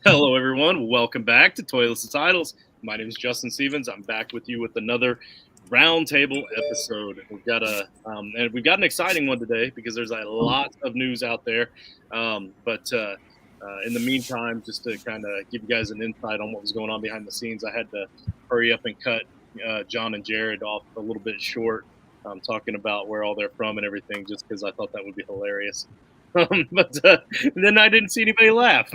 Hello, everyone. Welcome back to Toilets and Titles. My name is Justin Stevens. I'm back with you with another Roundtable episode. We've got an exciting one today because there's a lot of news out there. But in the meantime, just to kind of give you guys an insight on what was going on behind the scenes, I had to hurry up and cut John and Jared off a little bit short, talking about where all they're from and everything, just because I thought that would be hilarious. But then I didn't see anybody laugh.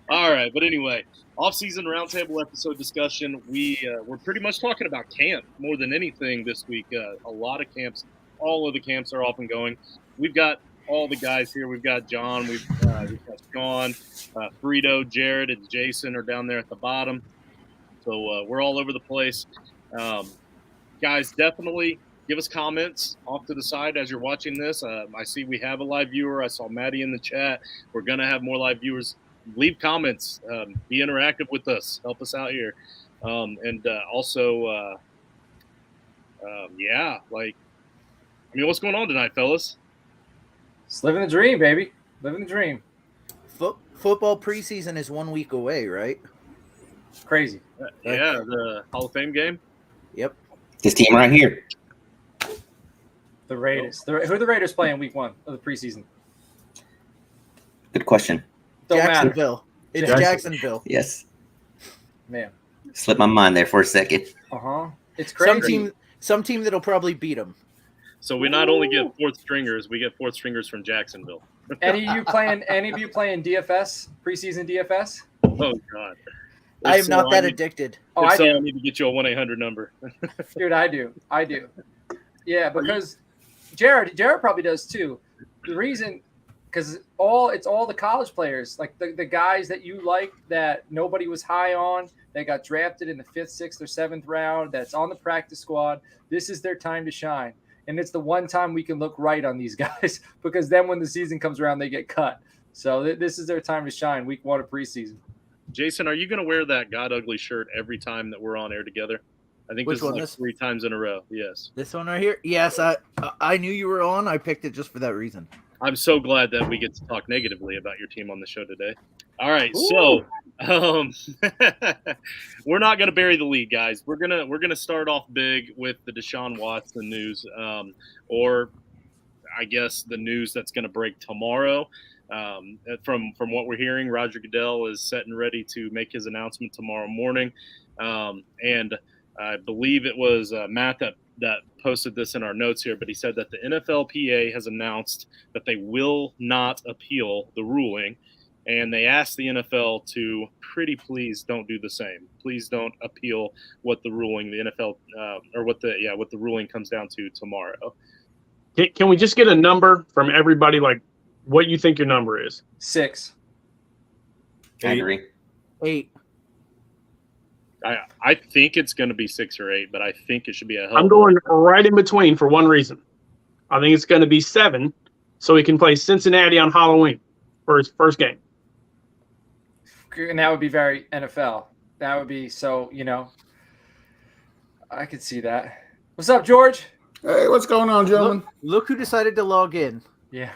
All right, but anyway, off-season roundtable episode discussion. We're pretty much talking about camp more than anything this week. A lot of camps, all of the camps are off and going. We've got all the guys here. We've got John, we've got Sean, Frito, Jared, and Jason are down there at the bottom. So we're all over the place. Guys, definitely give us comments off to the side as you're watching this. I see we have a live viewer. I saw Maddie in the chat. We're going to have more live viewers. Leave comments. Be interactive with us. Help us out here. What's going on tonight, fellas? Just living the dream, baby. Living the dream. Football preseason is 1 week away, right? Crazy. Yeah, the Hall of Fame game. Yep. This team right here. The Raiders. Who are the Raiders playing week 1 of the preseason? Good question. Don't Jacksonville. matter. It's Jacksonville. Yes. Man. Slipped my mind there for a second. It's crazy. Some team that'll probably beat them. So we not only get fourth stringers, we get fourth stringers from Jacksonville. Any of you playing DFS, preseason DFS? Oh, God. I am not that addicted. I need to get you a 1-800 number. Dude, I do. Yeah, because Jared probably does too. The reason, because it's all the college players, like the guys that you like that nobody was high on, that got drafted in the 5th, 6th, or 7th round, that's on the practice squad. This is their time to shine. And it's the one time we can look right on these guys, because then when the season comes around, they get cut. So this is their time to shine, week 1 of preseason. Jason, are you going to wear that God Ugly shirt every time that we're on air together? I think this is like 3 times in a row. Yes. This one right here? Yes, I knew you were on. I picked it just for that reason. I'm so glad that we get to talk negatively about your team on the show today. All right, Ooh. So we're not going to bury the lead, guys. We're gonna start off big with the Deshaun Watson news, or I guess the news that's going to break tomorrow. From what we're hearing, Roger Goodell is set and ready to make his announcement tomorrow morning, and I believe it was Matt that posted this in our notes here, but he said that the NFLPA has announced that they will not appeal the ruling, and they asked the NFL to pretty please don't do the same. Please don't appeal what the ruling the NFL what the ruling comes down to tomorrow. Can we just get a number from everybody, like what you think your number is? 6. I agree. 8. I think it's going to be 6 or 8, but I think it should be a hell. I'm going right in between for one reason. I think it's going to be 7, so he can play Cincinnati on Halloween for his first game. And that would be very NFL. That would be so, I could see that. What's up, George? Hey, what's going on, gentlemen? Look who decided to log in. Yeah.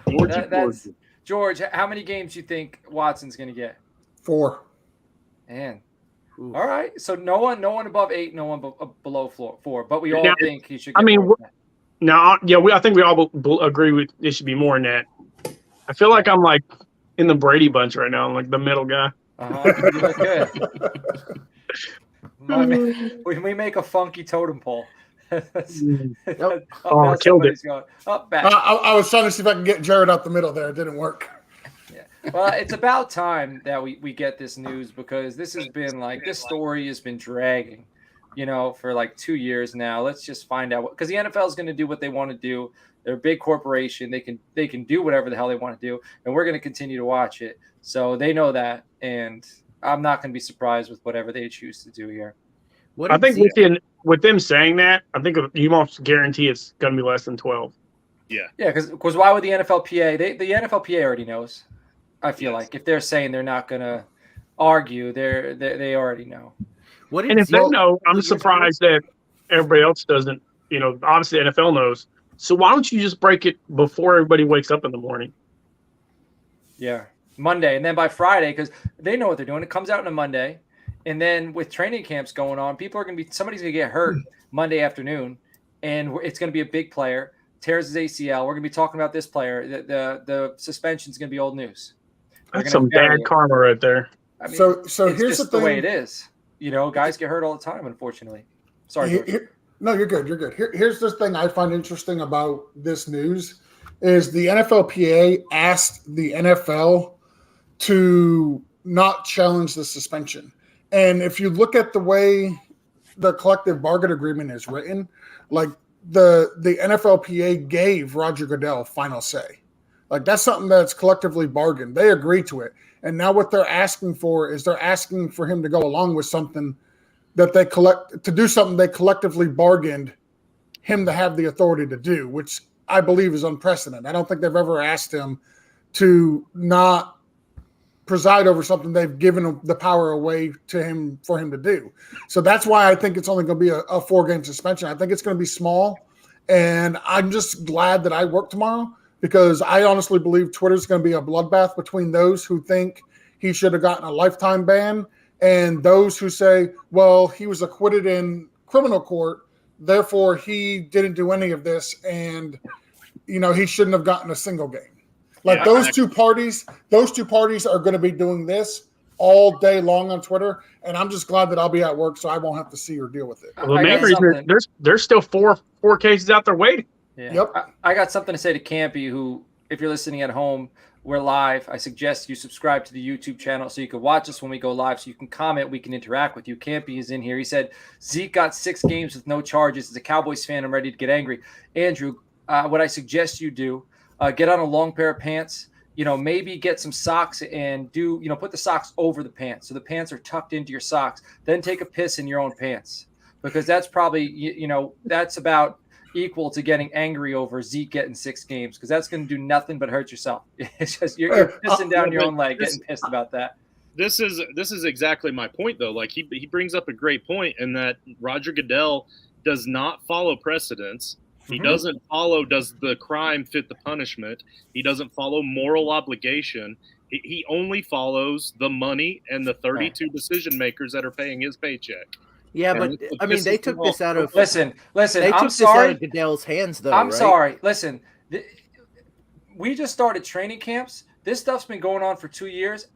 That's George. How many games do you think Watson's going to get? 4. Man. Ooh. All right. So no one above 8, no one below 4. But we all think he should get I think we all agree with it should be more than that. I feel like I'm like in the Brady bunch right now. I'm like the middle guy. You look good. We make a funky totem pole. Killed it. Back. I was trying to see if I can get Jared out the middle there. It didn't work. Yeah. Well, it's about time that we get this news, because this has been this story has been dragging, for like 2 years now. Let's just find out because the NFL is going to do what they want to do. They're a big corporation. They can do whatever the hell they want to do, and we're going to continue to watch it. So they know that, and I'm not going to be surprised with whatever they choose to do here. I think with them saying that, I think you almost guarantee it's going to be less than 12. Yeah. Yeah, because why would the NFLPA? The NFLPA already knows. I feel like if they're saying they're not going to argue, they already know. And if they know, I'm surprised that everybody else doesn't. Obviously the NFL knows. So why don't you just break it before everybody wakes up in the morning? Yeah. Monday, and then by Friday, because they know what they're doing, it comes out on a Monday, and then with training camps going on, somebody's gonna get hurt Monday afternoon, and it's gonna be a big player tears his ACL. We're gonna be talking about this player. The suspension's gonna be old news. That's some bad karma right there. I mean, so it's here's just the the way thing. it is. Guys get hurt all the time, unfortunately. Sorry, George. No, you're good. You're good. Here's the thing I find interesting about this news is the NFLPA asked the NFL to not challenge the suspension. And if you look at the way the collective bargain agreement is written, like the NFLPA gave Roger Goodell final say. Like that's something that's collectively bargained. They agreed to it. And now what they're asking for is they're asking for him to go along with something that they do something they collectively bargained him to have the authority to do, which I believe is unprecedented. I don't think they've ever asked him to not preside over something they've given the power away to him for him to do. So that's why I think it's only going to be a 4-game suspension. I think it's going to be small, and I'm just glad that I work tomorrow because I honestly believe Twitter's going to be a bloodbath between those who think he should have gotten a lifetime ban and those who say, well, he was acquitted in criminal court, therefore he didn't do any of this, and he shouldn't have gotten a single game. Like those two parties are going to be doing this all day long on Twitter, and I'm just glad that I'll be at work so I won't have to see or deal with it. Well, the main reason there's still four cases out there waiting. Yeah. Yep. I got something to say to Campy, who, if you're listening at home, we're live. I suggest you subscribe to the YouTube channel so you can watch us when we go live, so you can comment, we can interact with you. Campy is in here. He said, Zeke got 6 games with no charges. As a Cowboys fan, I'm ready to get angry. Andrew, what I suggest you do, get on a long pair of pants, maybe get some socks and put the socks over the pants. So the pants are tucked into your socks. Then take a piss in your own pants, because that's probably, that's about equal to getting angry over Zeke getting 6 games, because that's going to do nothing but hurt yourself. It's just you're pissing down your own leg, getting pissed about that. This is exactly my point, though. Like he brings up a great point in that Roger Goodell does not follow precedents. He doesn't follow, does the crime fit the punishment? He doesn't follow moral obligation. He only follows the money and the 32 decision makers that are paying his paycheck. Yeah, but I mean, they took this out of. Listen. They took this out of Goodell's hands, though. I'm right? sorry. Listen, we just started training camps. This stuff's been going on for 2 years.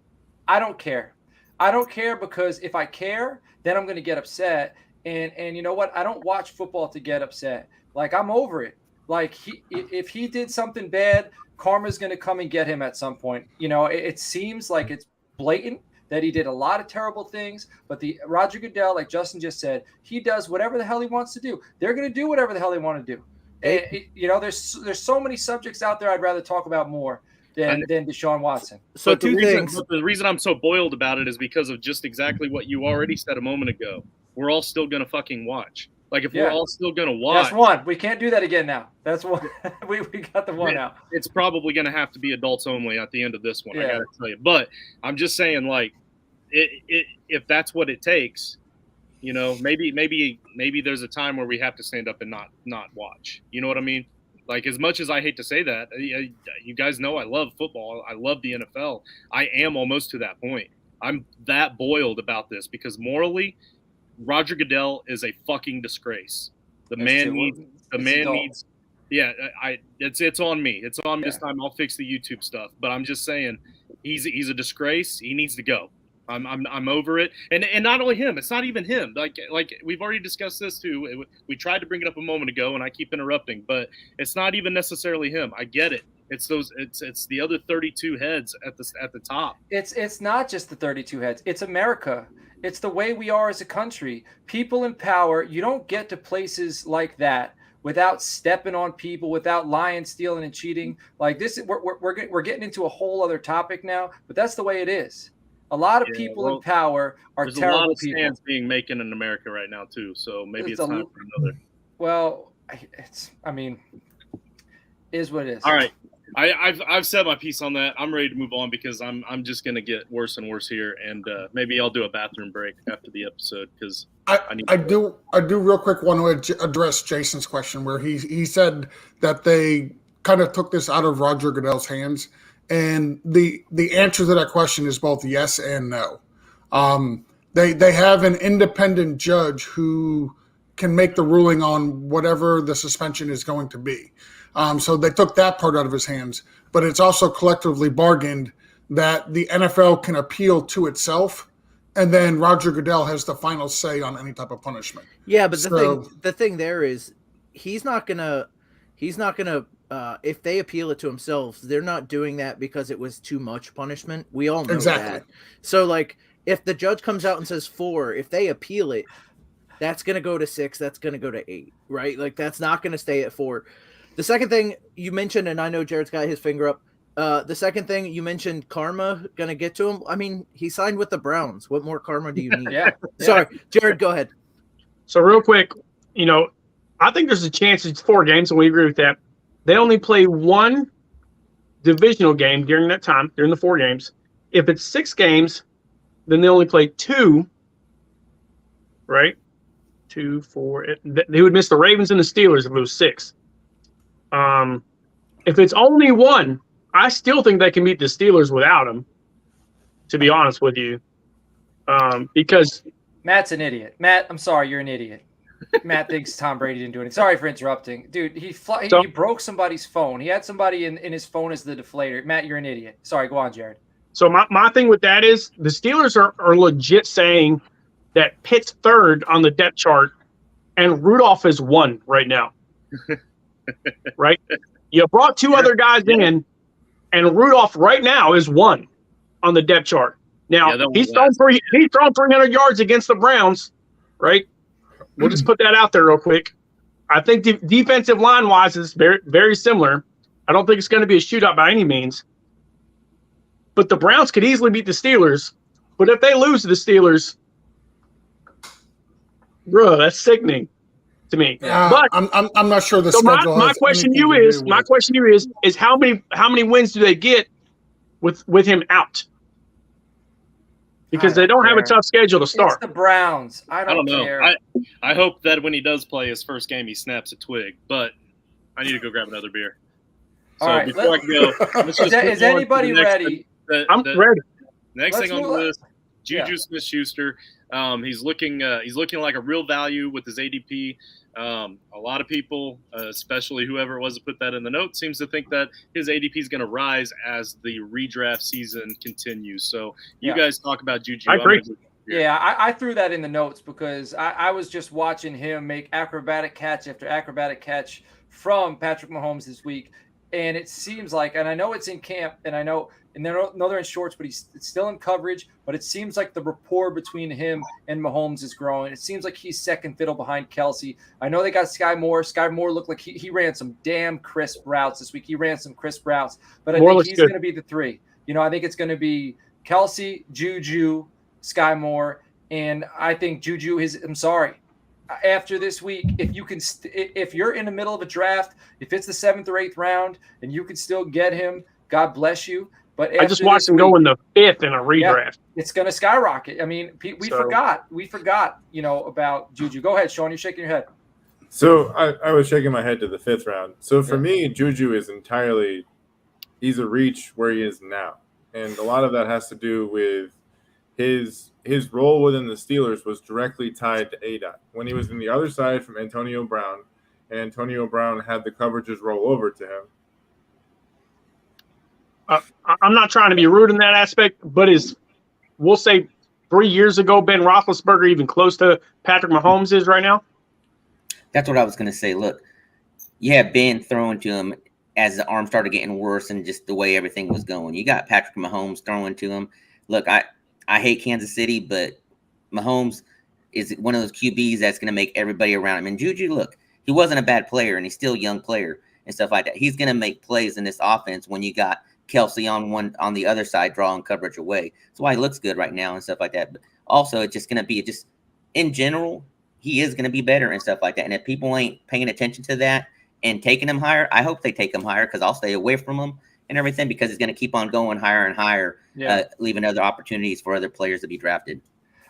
I don't care. I don't care, because if I care, then I'm going to get upset. And you know what? I don't watch football to get upset. Like, I'm over it. Like, if he did something bad, karma's going to come and get him at some point. It seems like it's blatant that he did a lot of terrible things, but the Roger Goodell, like Justin just said, he does whatever the hell he wants to do. They're going to do whatever the hell they want to do. There's so many subjects out there I'd rather talk about more than Deshaun Watson. So but the reason I'm so boiled about it is because of just exactly what you already said a moment ago. We're all still going to fucking watch. Like, if we're all still going to watch. That's one. We can't do that again now. That's one. we got the one out. It's probably going to have to be adults only at the end of this one, I got to tell you. But I'm just saying, like, if that's what it takes, maybe there's a time where we have to stand up and not watch. You know what I mean? Like, as much as I hate to say that, you guys know I love football. I love the NFL. I am almost to that point. I'm that boiled about this because morally, Roger Goodell is a fucking disgrace. The man needs. Yeah, it's on me. It's on me this time. I'll fix the YouTube stuff. But I'm just saying, he's a disgrace. He needs to go. I'm over it. And not only him, it's not even him. Like we've already discussed this too. We tried to bring it up a moment ago, and I keep interrupting. But it's not even necessarily him. I get it. It's those. It's the other 32 heads at the top. It's not just the 32 heads. It's America. It's the way we are as a country. People in power. You don't get to places like that without stepping on people, without lying, stealing, and cheating. Like this, we're getting into a whole other topic now. But that's the way it is. A lot of people in power are terrible people. There's a lot of stands being made in America right now too. So maybe it's time for another. Well, is what it is. All right. I've said my piece on that. I'm ready to move on because I'm just gonna get worse and worse here, and maybe I'll do a bathroom break after the episode because I do real quick want to address Jason's question where he said that they kind of took this out of Roger Goodell's hands, And the answer to that question is both yes and no. They have an independent judge who can make the ruling on whatever the suspension is going to be. So they took that part out of his hands. But it's also collectively bargained that the NFL can appeal to itself, and then Roger Goodell has the final say on any type of punishment. Yeah, but the thing there is he's not gonna if they appeal it to themselves, they're not doing that because it was too much punishment. We all know that. So like if the judge comes out and says 4, if they appeal it, that's gonna go to 6, that's gonna go to 8, right? Like that's not gonna stay at 4. The second thing you mentioned, and I know Jared's got his finger up. The second thing you mentioned, karma gonna get to him. I mean, he signed with the Browns. What more karma do you need? Yeah. Sorry, Jared, go ahead. So real quick, I think there's a chance it's 4 games, and we agree with that. They only play 1 divisional game during that time, during the 4 games. If it's 6 games, then they only play 2, right? 2, 4. They would miss the Ravens and the Steelers if it was 6. If it's only 1, I still think they can beat the Steelers without him, to be honest with you. Because Matt's an idiot. Matt, I'm sorry, you're an idiot. Matt thinks Tom Brady didn't do anything. Sorry for interrupting. Dude, he broke somebody's phone. He had somebody in his phone as the deflator. Matt, you're an idiot. Sorry, go on, Jared. So my thing with that is the Steelers are legit saying that Pitt's 3rd on the depth chart and Rudolph is 1 right now. Right? You brought 2 other guys in, and Rudolph right now is 1 on the depth chart. Now, he's thrown 300 yards against the Browns, right? We'll just put that out there real quick. I think defensive line-wise is very, very similar. I don't think it's going to be a shootout by any means. But the Browns could easily beat the Steelers. But if they lose to the Steelers, bro, that's sickening to me. But I'm not sure the so schedule. My question to you is how many wins do they get with him out? Because they don't have a tough schedule to start. It's the Browns. I don't know. care. I hope that when he does play his first game, he snaps a twig. But I need to go grab another beer. So all right, before I go, let's just is anybody ready? I'm ready. Next thing on the list, JuJu Yeah. Smith-Schuster. He's looking like a real value with his ADP. A lot of people, especially whoever it was that put that in the note, seems to think that his ADP is going to rise as the redraft season continues. So you guys talk about JuJu. I agree. Yeah, I threw that in the notes because I was just watching him make acrobatic catch after acrobatic catch from Patrick Mahomes this week. And it seems like, and I know it's in camp, and I know they're in shorts, but it's still in coverage. But it seems like the rapport between him and Mahomes is growing. It seems like he's second fiddle behind Kelsey. I know they got Sky Moore. Sky Moore looked like he ran some damn crisp routes this week. He ran some crisp routes, but I think he's going to be the 3. I think it's going to be Kelsey, JuJu, Sky Moore, and I think JuJu is. I'm sorry. After this week, if you're in the middle of a draft, if it's the 7th or 8th round, and you can still get him, God bless you. But I just watched him go in the 5th in a redraft. Yeah, it's going to skyrocket. I mean, we forgot, about JuJu. Go ahead, Sean. You're shaking your head. So I was shaking my head to the 5th round. So for me, JuJu is he's a reach where he is now, and a lot of that has to do with his role within the Steelers was directly tied to ADOT. When he was in the other side from Antonio Brown, and Antonio Brown had the coverages roll over to him. I'm not trying to be rude in that aspect, but we'll say 3 years ago, Ben Roethlisberger even close to Patrick Mahomes is right now? That's what I was going to say. Look, you have Ben throwing to him as the arm started getting worse and just the way everything was going. You got Patrick Mahomes throwing to him. Look, I hate Kansas City, but Mahomes is one of those QBs that's going to make everybody around him. And JuJu, look, he wasn't a bad player, and he's still a young player and stuff like that. He's going to make plays in this offense when you got Kelsey on the other side drawing coverage away. That's why he looks good right now and stuff like that. But also, it's just going to be in general, he is going to be better and stuff like that. And if people ain't paying attention to that and taking him higher, I hope they take him higher because I'll stay away from him and everything because he's going to keep on going higher and higher, leaving other opportunities for other players to be drafted.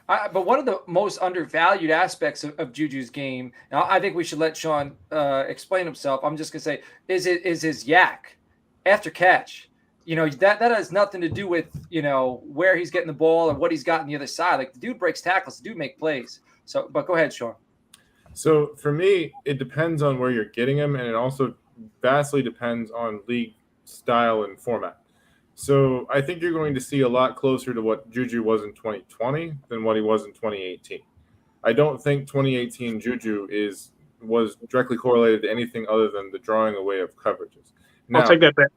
But one of the most undervalued aspects of JuJu's game, now I think we should let Sean explain himself. I'm just going to say, is his yak after catch. that has nothing to do with, where he's getting the ball or what he's got on the other side. Like, the dude breaks tackles, the dude make plays. So, but go ahead, Sean. So for me, it depends on where you're getting him, and it also vastly depends on league style and format. So I think you're going to see a lot closer to what JuJu was in 2020 than what he was in 2018. I don't think 2018 JuJu was directly correlated to anything other than the drawing away of coverages. Now, I'll take that bet.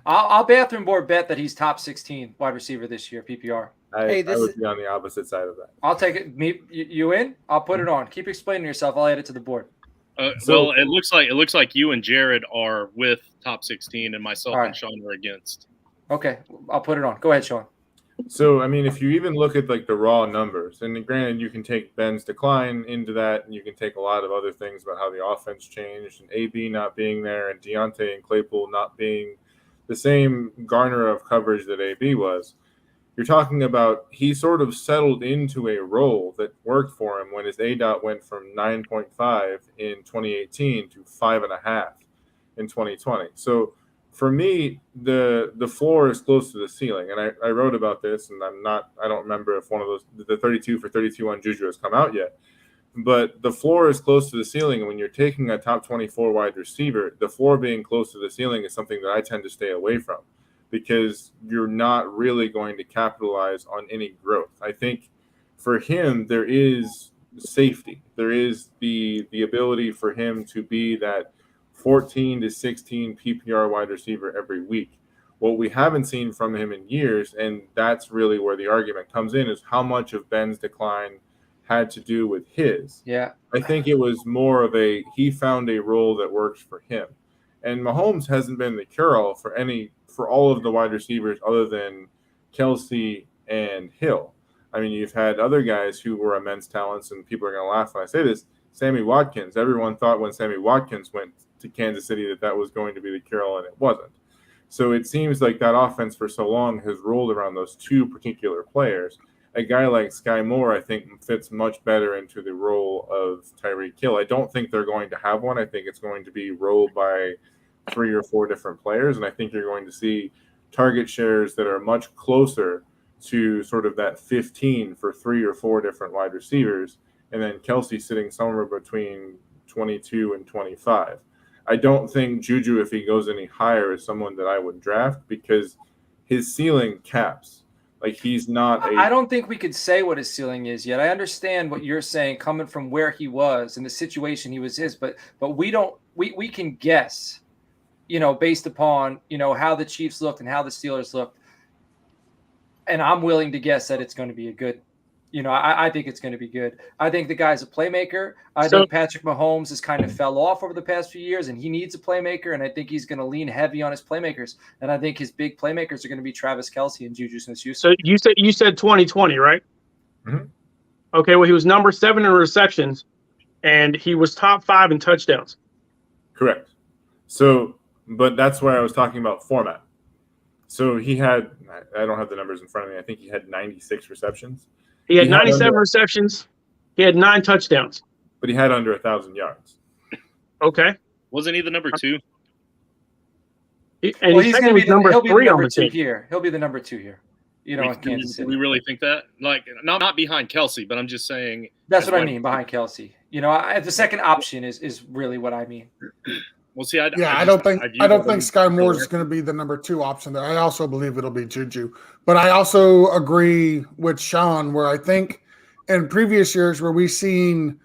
I'll bathroom board bet that he's top 16 wide receiver this year, PPR. I would be on the opposite side of that. I'll take it. You in? I'll put it on. Keep explaining yourself. I'll add it to the board. Well, it looks like you and Jared are with top 16, and myself and Sean are against. Okay, I'll put it on. Go ahead, Sean. So, I mean, if you even look at like the raw numbers, and granted, you can take Ben's decline into that, and you can take a lot of other things about how the offense changed, and AB not being there, and Deontay and Claypool not being the same garner of coverage that AB was. You're talking about he sort of settled into a role that worked for him when his ADOT went from 9.5 in 2018 to 5.5 in 2020. So for me, the floor is close to the ceiling. And I wrote about this, and I don't remember if one of those, the 32 for 32 on JuJu has come out yet. But the floor is close to the ceiling. And when you're taking a top 24 wide receiver, the floor being close to the ceiling is something that I tend to stay away from, because you're not really going to capitalize on any growth. I think for him, there is safety. There is the ability for him to be that 14 to 16 PPR wide receiver every week. What we haven't seen from him in years, and that's really where the argument comes in, is how much of Ben's decline had to do with his. Yeah. I think it was more of he found a role that works for him. And Mahomes hasn't been the cure-all for all of the wide receivers other than Kelsey and Hill. I mean, you've had other guys who were immense talents, and people are going to laugh when I say this. Sammy Watkins. Everyone thought when Sammy Watkins went to Kansas City that was going to be the cure-all, and it wasn't. So it seems like that offense for so long has rolled around those two particular players. A guy like Sky Moore, I think, fits much better into the role of Tyreek Hill. I don't think they're going to have one. I think it's going to be rolled by 3 or 4 different players, and I think you're going to see target shares that are much closer to sort of that 15 for 3 or 4 different wide receivers, and then Kelsey sitting somewhere between 22 and 25. I don't think JuJu, if he goes any higher, is someone that I would draft, because his ceiling caps. Like, he's not I don't think we could say what his ceiling is yet. I understand what you're saying coming from where he was and the situation he was in, but we can guess, based upon, how the Chiefs looked and how the Steelers looked. And I'm willing to guess that it's going to be a good, I think it's going to be good. I think the guy's a playmaker. I think Patrick Mahomes has kind of fell off over the past few years, and he needs a playmaker, and I think he's going to lean heavy on his playmakers. And I think his big playmakers are going to be Travis Kelce and JuJu Smith-Schuster. So you said 2020, right? Mm-hmm. Okay, well, he was number 7 in receptions, and he was top 5 in touchdowns. Correct. So, but that's where I was talking about format. So he had, I don't have the numbers in front of me. I think he had 96 receptions. He had 97 receptions. He had 9 touchdowns. But he had under 1,000 yards. Okay. Wasn't he the number 2? He's going to be number 3 on the team here. He'll be the number 2 here. In Kansas City. We really think that? Like, not behind Kelsey, but I'm just saying. That's what I mean, behind Kelsey. The second option is really what I mean. Well, see, I don't think Sky Moore is going to be the number 2 option there. I also believe it'll be JuJu, but I also agree with Sean, where I think in previous years where we've seen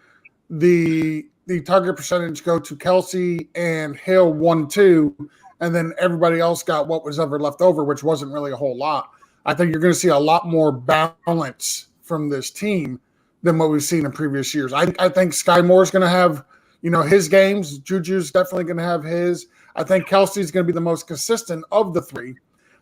the target percentage go to Kelsey and Hill 1-2, and then everybody else got what was ever left over, which wasn't really a whole lot. I think you're going to see a lot more balance from this team than what we've seen in previous years. I think Sky Moore is going to have his games. JuJu's definitely going to have his. I think Kelsey's going to be the most consistent of the 3.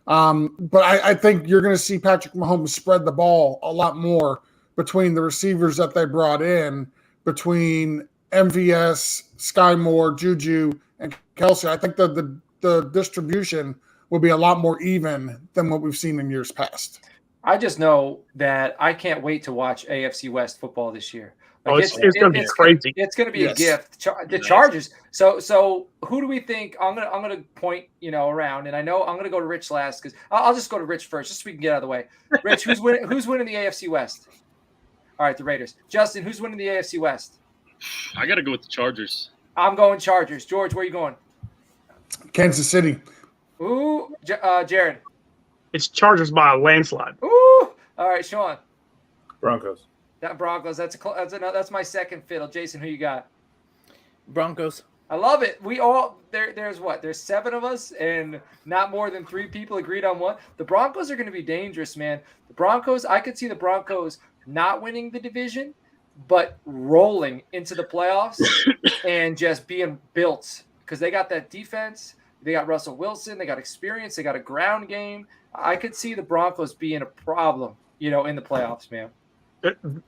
But I think you're going to see Patrick Mahomes spread the ball a lot more between the receivers that they brought in, between MVS, Sky Moore, JuJu, and Kelsey. I think the distribution will be a lot more even than what we've seen in years past. I just know that I can't wait to watch AFC West football this year. Oh, it's going to be crazy. It's going to be a gift. The Chargers. So who do we think? I'm gonna point around, and I know I'm gonna go to Rich last because I'll just go to Rich first, just so we can get out of the way. Rich, who's winning the AFC West? All right, the Raiders. Justin, who's winning the AFC West? I got to go with the Chargers. I'm going Chargers. George, where are you going? Kansas City. Ooh, Jared. It's Chargers by a landslide. Ooh. All right, Sean. Broncos. That Broncos. That's my second fiddle. Jason, who you got? Broncos. I love it. We all there's 7 of us, and not more than 3 people agreed on one. The Broncos are going to be dangerous, man. The Broncos. I could see the Broncos not winning the division, but rolling into the playoffs and just being built because they got that defense. They got Russell Wilson. They got experience. They got a ground game. I could see the Broncos being a problem, in the playoffs, man.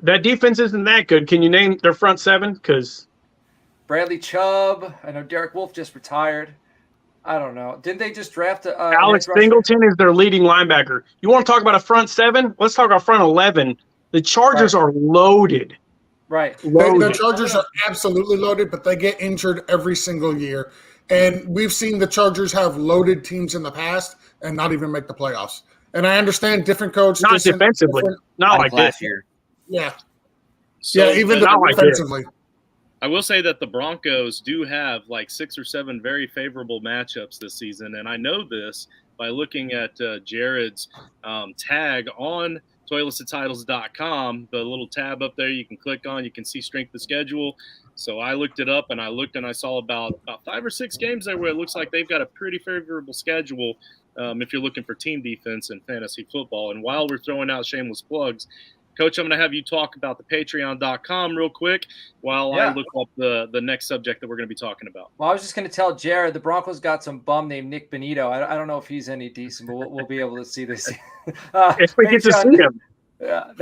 That defense isn't that good. Can you name their front 7? Because Bradley Chubb. I know Derek Wolfe just retired. I don't know. Didn't they just draft Alex Singleton is their leading linebacker? You want to talk about a front 7? Let's talk about front 11. The Chargers are loaded. Right. The Chargers are absolutely loaded, but they get injured every single year. And we've seen the Chargers have loaded teams in the past and not even make the playoffs. And I understand different coach. Not defensively. Not like last year. Yeah. So, even defensively. I will say that the Broncos do have like 6 or 7 very favorable matchups this season. And I know this by looking at Jared's tag on toiletstitles.com, the little tab up there you can click on, you can see strength of schedule. So I looked it up and I saw about 5 or 6 games there where it looks like they've got a pretty favorable schedule if you're looking for team defense and fantasy football. And while we're throwing out shameless plugs, Coach, I'm going to have you talk about the patreon.com real quick while I look up the next subject that we're going to be talking about. Well, I was just going to tell Jared the Broncos got some bum named Nick Benito. I don't know if he's any decent, but we'll be able to see this. If we get to see him. Yeah, I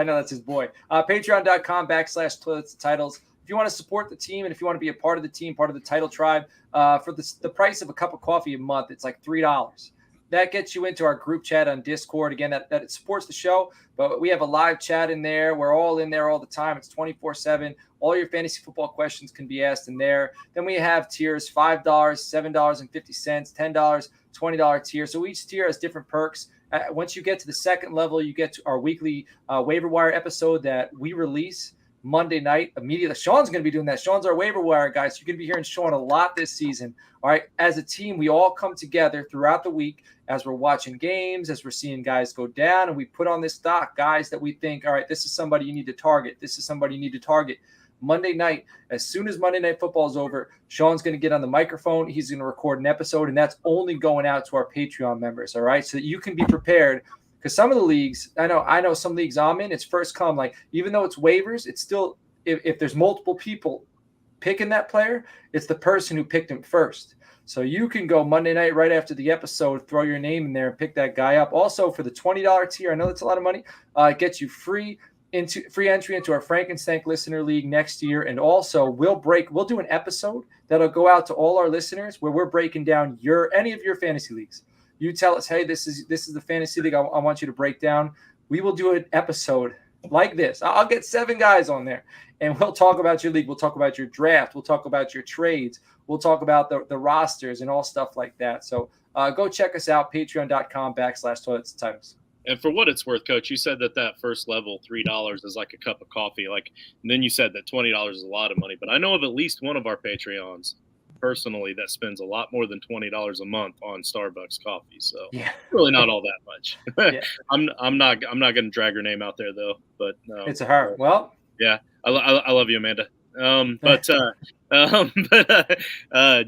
know that's his boy. Patreon.com/toilets-titles. If you want to support the team and if you want to be a part of the team, part of the title tribe, for the price of a cup of coffee a month, it's like $3. That gets you into our group chat on Discord. Again, that supports the show, but we have a live chat in there. We're all in there all the time. It's 24/7. All your fantasy football questions can be asked in there. Then we have tiers, $5, $7.50, $10, $20 tier. So each tier has different perks. Once you get to the second level, you get to our weekly waiver wire episode that we release Monday night immediately. Sean's going to be doing that. Sean's our waiver wire guy. So you're going to be hearing Sean a lot this season. All right. As a team, we all come together throughout the week as we're watching games, as we're seeing guys go down, and we put on this stock guys that we think, all right, this is somebody you need to target. This is somebody you need to target. Monday night, as soon as Monday Night Football is over, Sean's going to get on the microphone. He's going to record an episode, and that's only going out to our Patreon members. All right. So that you can be prepared. Because some of the leagues, I know some leagues I'm in, it's first come. Like, even though it's waivers, it's still, if there's multiple people picking that player, it's the person who picked him first. So you can go Monday night right after the episode, throw your name in there and pick that guy up. Also, for the $20 tier, I know that's a lot of money, it gets you free entry into our Frankenstank Listener League next year. And also, we'll do an episode that'll go out to all our listeners where we're breaking down any of your fantasy leagues. You tell us, hey, this is the fantasy league I want you to break down. We will do an episode like this. I'll get 7 guys on there, and we'll talk about your league. We'll talk about your draft. We'll talk about your trades. We'll talk about the rosters and all stuff like that. So go check us out, patreon.com/toilets-titles. And for what it's worth, Coach, you said that first level, $3 is like a cup of coffee. And then you said that $20 is a lot of money. But I know of at least one of our Patreons personally that spends a lot more than $20 a month on Starbucks coffee. So really not all that much. Yeah. I'm not going to drag her name out there though, but it's a her. Well, yeah, I love you, Amanda.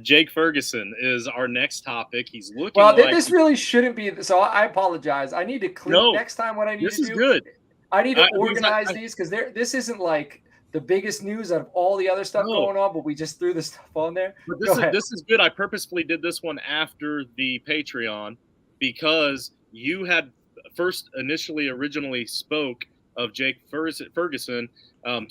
Jake Ferguson is our next topic. He's looking. Well, this really shouldn't be. So I apologize. I need to clean next time what I need to do. This is good. I need to organize these because this isn't like the biggest news out of all the other stuff going on, but we just threw the stuff on there. But this is good. I purposefully did this one after the Patreon because you had originally spoke of Jake Ferguson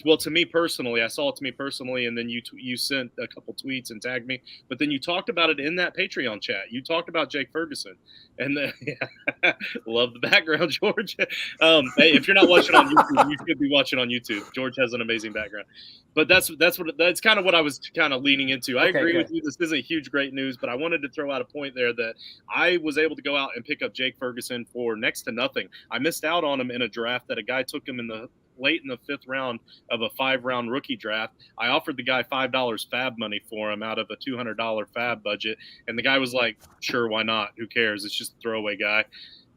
Well, to me personally, I saw it to me personally, and then you sent a couple tweets and tagged me. But then you talked about it in that Patreon chat. You talked about Jake Ferguson, and yeah, love the background, George. Hey, if you're not watching on YouTube, you should be watching on YouTube. George has an amazing background. But that's kind of what I was kind of leaning into. I agree with you. This isn't huge, great news, but I wanted to throw out a point there that I was able to go out and pick up Jake Ferguson for next to nothing. I missed out on him in a draft that a guy took him late in the 5th round of a 5-round rookie draft. I offered the guy $5 fab money for him out of a $200 fab budget. And the guy was like, sure, why not? Who cares? It's just a throwaway guy.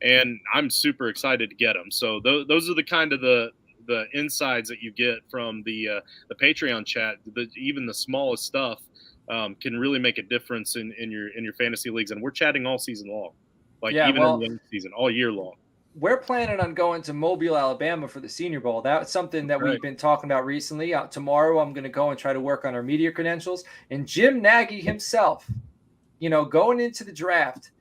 And I'm super excited to get him. So those are the kind of the insides that you get from the Patreon chat. Even the smallest stuff can really make a difference in your fantasy leagues. And we're chatting all season long, in the young season, all year long. We're planning on going to Mobile, Alabama for the Senior Bowl. That's something that we've been talking about recently. Tomorrow, I'm going to go and try to work on our media credentials. And Jim Nagy himself, going into the draft,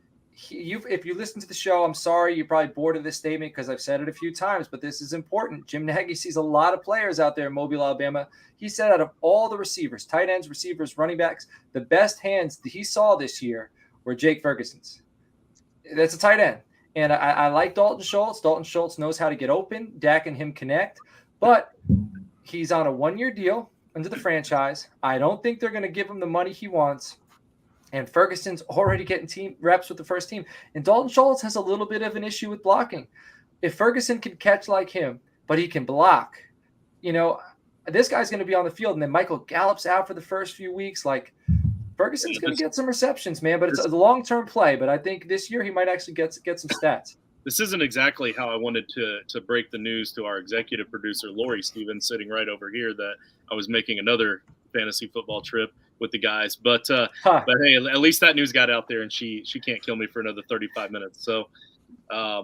if you listen to the show, I'm sorry, you're probably bored of this statement because I've said it a few times, but this is important. Jim Nagy sees a lot of players out there in Mobile, Alabama. He said out of all the receivers, tight ends, receivers, running backs, the best hands that he saw this year were Jake Ferguson's. That's a tight end. And I like Dalton Schultz. Dalton Schultz knows how to get open. Dak and him connect. But he's on a 1-year deal under the franchise. I don't think they're going to give him the money he wants. And Ferguson's already getting team reps with the first team. And Dalton Schultz has a little bit of an issue with blocking. If Ferguson can catch like him, but he can block, this guy's going to be on the field. And then Michael Gallup's out for the first few weeks. Ferguson's going to get some receptions, man, but it's a long-term play. But I think this year he might actually get some stats. This isn't exactly how I wanted to break the news to our executive producer, Lori Stevens, sitting right over here, that I was making another fantasy football trip with the guys. But hey, at least that news got out there, and she can't kill me for another 35 minutes. So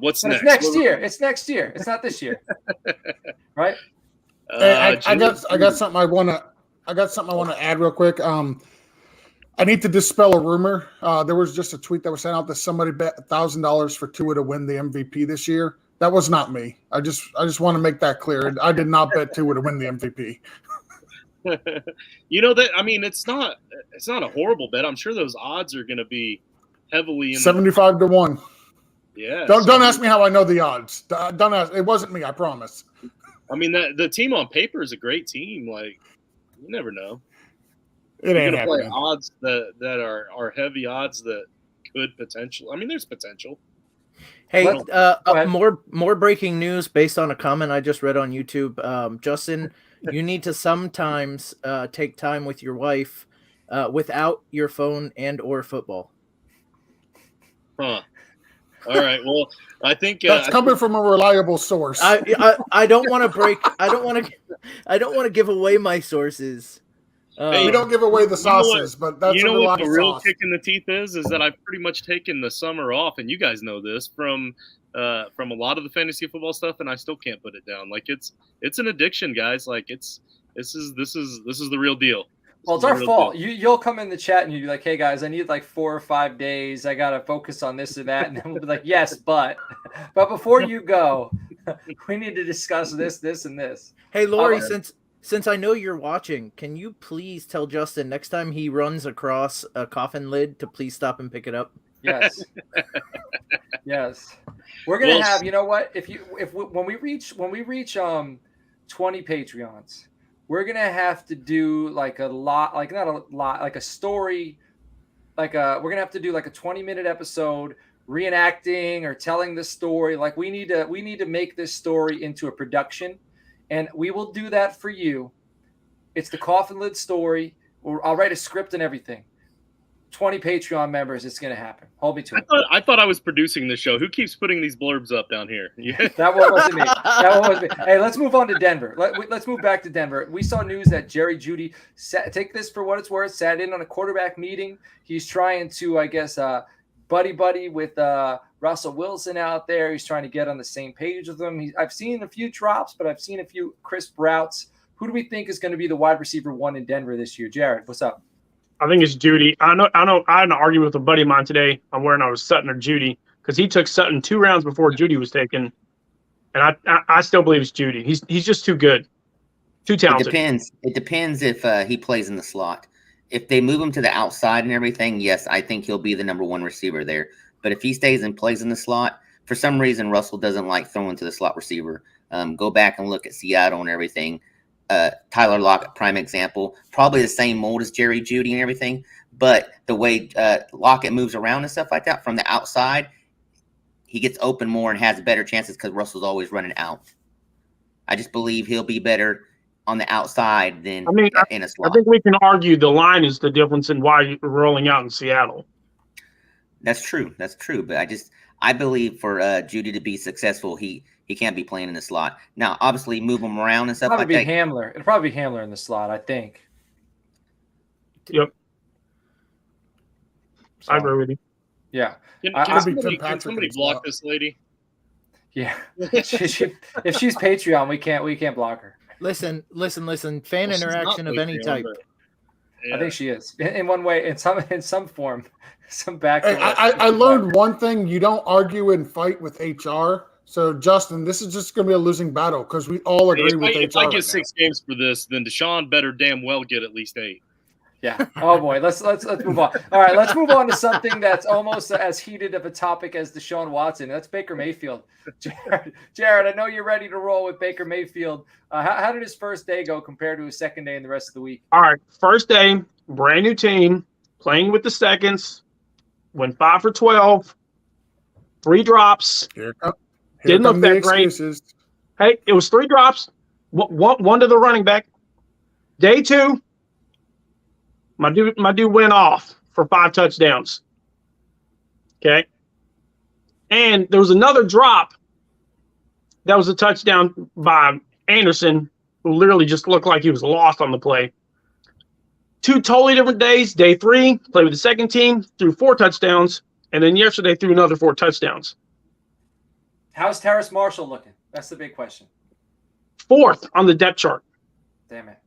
what's next? It's next year. It's next year. It's not this year, right? Hey, I got something I want to add real quick. I need to dispel a rumor. There was just a tweet that was sent out that somebody bet $1,000 for Tua to win the MVP this year. That was not me. I just want to make that clear. I did not bet Tua to win the MVP. It's not a horrible bet. I'm sure those odds are going to be heavily in 75 to 1. Yeah. Don't ask me how I know the odds. Don't ask. It wasn't me. I promise. The team on paper is a great team. You never know. It ain't You're gonna happening. play odds that are heavy odds that could potential. There's potential. Hey, more breaking news based on a comment I just read on YouTube. Justin, you need to sometimes take time with your wife without your phone and or football. Huh. All right. Well, I think that's coming from a reliable source. I don't want to break. I don't want to give away my sources. We don't give away the sauces, but that's what the real kick in the teeth is that I've pretty much taken the summer off, and you guys know this from a lot of the fantasy football stuff, and I still can't put it down. It's an addiction, guys. This is the real deal. Well, it's our fault. You'll come in the chat and you'll be like, "Hey guys, I need 4 or 5 days. I gotta focus on this or that," and then we'll be like, "Yes, but before you go, we need to discuss this, and this." Hey, Lori, since I know you're watching, can you please tell Justin next time he runs across a coffin lid to please stop and pick it up? Yes. Yes. We're gonna have. You know what? When we reach 20 Patreons, we're gonna have to do a story. We're gonna have to do a 20-minute episode reenacting or telling the story. We need to make this story into a production. And we will do that for you. It's the coffin lid story. I'll write a script and everything. 20 Patreon members, it's going to happen. Hold me to it. I thought I was producing the show. Who keeps putting these blurbs up down here? That one wasn't me. Hey, let's move on to Denver. Let's move back to Denver. We saw news that Jerry Jeudy, take this for what it's worth, sat in on a quarterback meeting. He's trying to, I guess, buddy with Russell Wilson out there. He's trying to get on the same page with them. I've seen a few drops, but I've seen a few crisp routes. Who do we think is going to be the wide receiver 1 in Denver this year? Jared, what's up? I think it's Jeudy. I know. I had an argument with a buddy of mine today on whether I was Sutton or Jeudy, because he took Sutton 2 rounds before Jeudy was taken, and I still believe it's Jeudy. He's just too good. Too talented. It depends if he plays in the slot. If they move him to the outside and everything, yes, I think he'll be the number one receiver there. But if he stays and plays in the slot, for some reason, Russell doesn't like throwing to the slot receiver. Go back and look at Seattle and everything. Tyler Lockett, prime example, probably the same mold as Jerry Jeudy and everything. But the way Lockett moves around and stuff like that from the outside, he gets open more and has better chances because Russell's always running out. I just believe he'll be better on the outside than in a slot. I think we can argue the line is the difference in why you're rolling out in Seattle. That's true. But I believe for Jeudy to be successful, he can't be playing in the slot. Now, obviously, move him around and stuff like that. It'll probably be Hamler in the slot, I think. Yep. So, I agree with you. Yeah. Can somebody block this lady? Yeah. if she's Patreon, we can't block her. Listen. Fan interaction of any type. Yeah. I think she is in one way, in some form, some back. Hey, I learned one thing: you don't argue and fight with HR. So, Justin, this is just going to be a losing battle because we all agree with HR. If I get 6 games for this, then Deshaun better damn well get at least 8. Yeah. Oh boy. Let's move on. All right. Let's move on to something that's almost as heated of a topic as Deshaun Watson. That's Baker Mayfield. Jared, I know you're ready to roll with Baker Mayfield. How did his first day go compared to his second day and the rest of the week? All right. First day, brand new team, playing with the seconds, went 5 for 12, 3 drops. Didn't look that great. Hey, it was 3 drops, one to the running back. Day 2. My dude went off for 5 touchdowns. Okay. And there was another drop. That was a touchdown by Anderson, who literally just looked like he was lost on the play. 2 totally different days. Day 3, played with the second team, threw 4 touchdowns. And then yesterday threw another 4 touchdowns. How's Terrace Marshall looking? That's the big question. 4th on the depth chart. Damn it.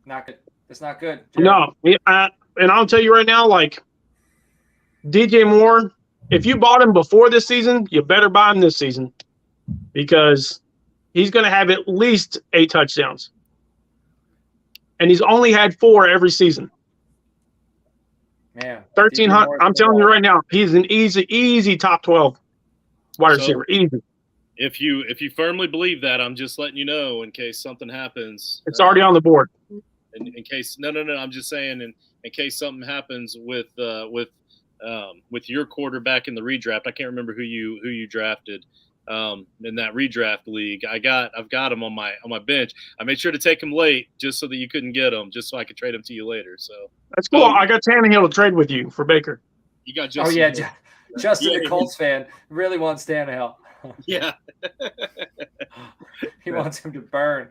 Not good. It's not good. No, and I'll tell you right now, like DJ Moore, if you bought him before this season, you better buy him this season because he's going to have at least 8 touchdowns, and he's only had 4 every season. Man, 1,300. I'm telling you right now, he's an easy top 12 wide receiver. Easy. If you firmly believe that, I'm just letting you know in case something happens. It's already on the board. In case no, I'm just saying in case something happens with your quarterback in the redraft. I can't remember who you drafted in that redraft league. I've got him on my bench. I made sure to take him late just so that you couldn't get him, just so I could trade him to you later. So that's cool. I got Tannehill to trade with you for Baker. You got Justin. Oh yeah, Justin, the Colts fan, really wants Tannehill. Yeah. He wants him to burn.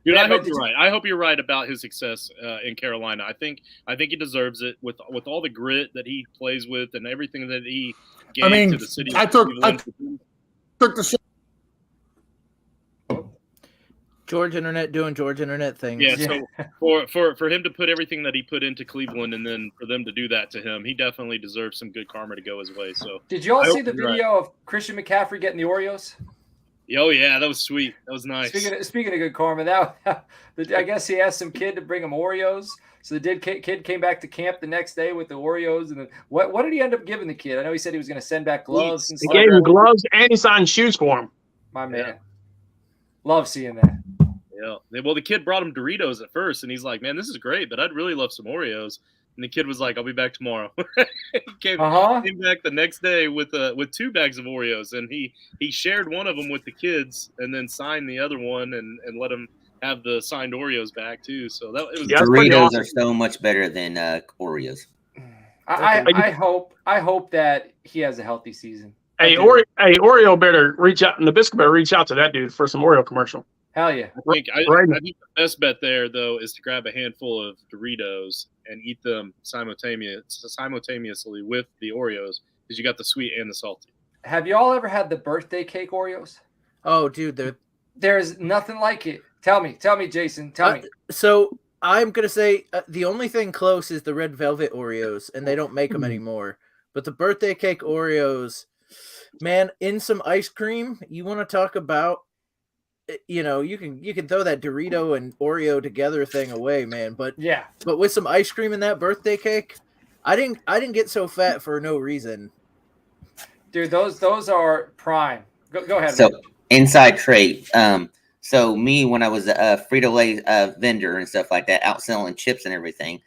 Dude, I hope you're right. I hope you're right about his success in Carolina. I think he deserves it with all the grit that he plays with and everything that he gave to the city. I took the shit. George Internet doing George Internet things. Yeah, so for him to put everything that he put into Cleveland and then for them to do that to him, he definitely deserves some good karma to go his way. So did you all see the video of Christian McCaffrey getting the Oreos? Oh yeah, that was sweet. That was nice. Speaking of good karma, I guess he asked some kid to bring him Oreos. So the kid came back to camp the next day with the Oreos, and then what did he end up giving the kid? I know he said he was going to send back gloves. He gave him gloves and he signed shoes for him. My man, love seeing that. Yeah. Well, the kid brought him Doritos at first, and he's like, "Man, this is great, but I'd really love some Oreos." And the kid was like, "I'll be back tomorrow." He came back the next day with 2 bags of Oreos, and he shared one of them with the kids, and then signed the other one, and let him have the signed Oreos back too. So that it was Doritos awesome. Are so much better than Oreos. I hope that he has a healthy season. Hey, Oreo better reach out, and Nabisco better reach out to that dude for some Oreo commercial. Hell yeah! I think the best bet there though is to grab a handful of Doritos and eat them simultaneously with the Oreos because you got the sweet and the salty. Have you all ever had the birthday cake Oreos? Oh, dude, there's nothing like it. Tell me, Jason. Tell me. So I'm gonna say the only thing close is the red velvet Oreos, and they don't make them anymore. But the birthday cake Oreos, man, in some ice cream, you want to talk about you can throw that Dorito and Oreo together thing away, man. But yeah, but with some ice cream in that birthday cake, I didn't get so fat for no reason. dude, those are prime. Go ahead. So Rich. inside trade. So me when I was a Frito-Lay vendor and stuff like that, out selling chips and everything.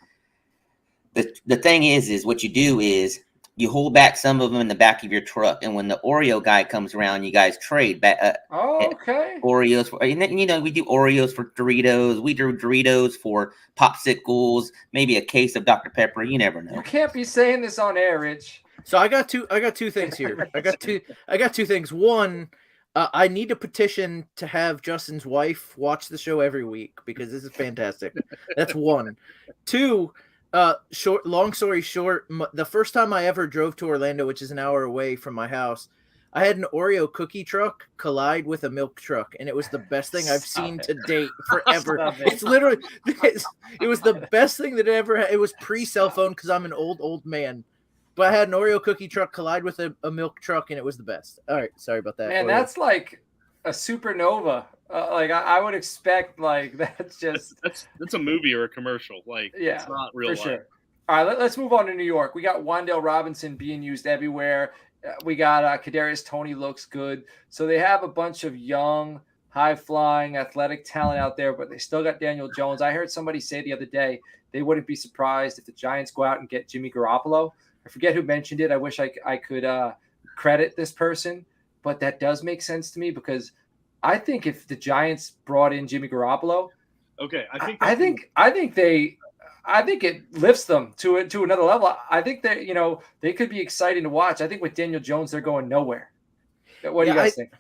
The thing is what you do is you hold back some of them in the back of your truck, and when the Oreo guy comes around, you guys trade back. Okay. Oreos for, we do Oreos for Doritos. We do Doritos for popsicles. Maybe a case of Dr. Pepper. You never know. You can't be saying this on air, Rich. So I got two things here. I got two things. One, I need a petition to have Justin's wife watch the show every week because this is fantastic. That's one. Two, long story short, the first time I ever drove to Orlando, which is an hour away from my house, I had an Oreo cookie truck collide with a milk truck, and it was the best thing I've seen to date forever. It's literally, it was the best thing that ever. It was pre-cell phone because I'm an old man. But I had an Oreo cookie truck collide with a milk truck, and it was the best. All right, sorry about that. Man, Oreo. that's like a supernova. Like I would expect, like that's a movie or a commercial. Like, yeah, it's not real for life. sure. All right, let's move on to New York. We got Wan'Dale Robinson being used everywhere. We got Kadarius Toney looks good. So they have a bunch of young, high-flying, athletic talent out there, but they still got Daniel Jones. I heard somebody say the other day they wouldn't be surprised if the Giants go out and get Jimmy Garoppolo. I forget who mentioned it. I wish I could credit this person, but that does make sense to me because I think if the Giants brought in Jimmy Garoppolo, okay, I think it lifts them to another level. I think that they could be exciting to watch. I think with Daniel Jones, they're going nowhere. What do you guys think?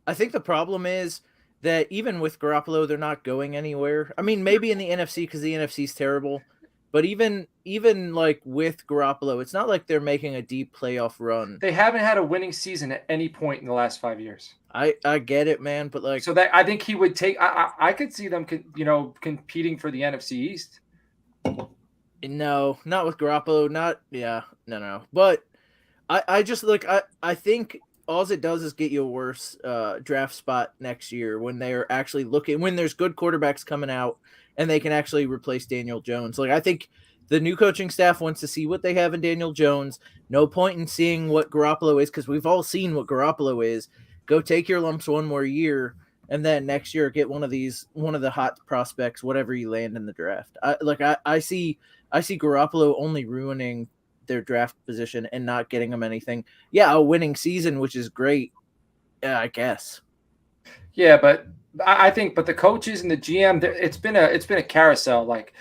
I think the problem is that even with Garoppolo, they're not going anywhere. I mean, maybe in the NFC because the NFC is terrible. But even like with Garoppolo, it's not like they're making a deep playoff run. They haven't had a winning season at any point in the last 5 years. I get it, man, but like so that I think he would take. I could see them, competing for the NFC East. No, not with Garoppolo. No. But I just like I think all it does is get you a worse draft spot next year when they're actually when there's good quarterbacks coming out. And they can actually replace Daniel Jones. Like I think the new coaching staff wants to see what they have in Daniel Jones. No point in seeing what Garoppolo is because we've all seen what Garoppolo is. Go take your lumps one more year, and then next year get one of the hot prospects, whatever you land in the draft. I see Garoppolo only ruining their draft position and not getting them anything. Yeah, a winning season, which is great, I guess. Yeah, but I think, but the coaches and the GM, it's been a carousel. Like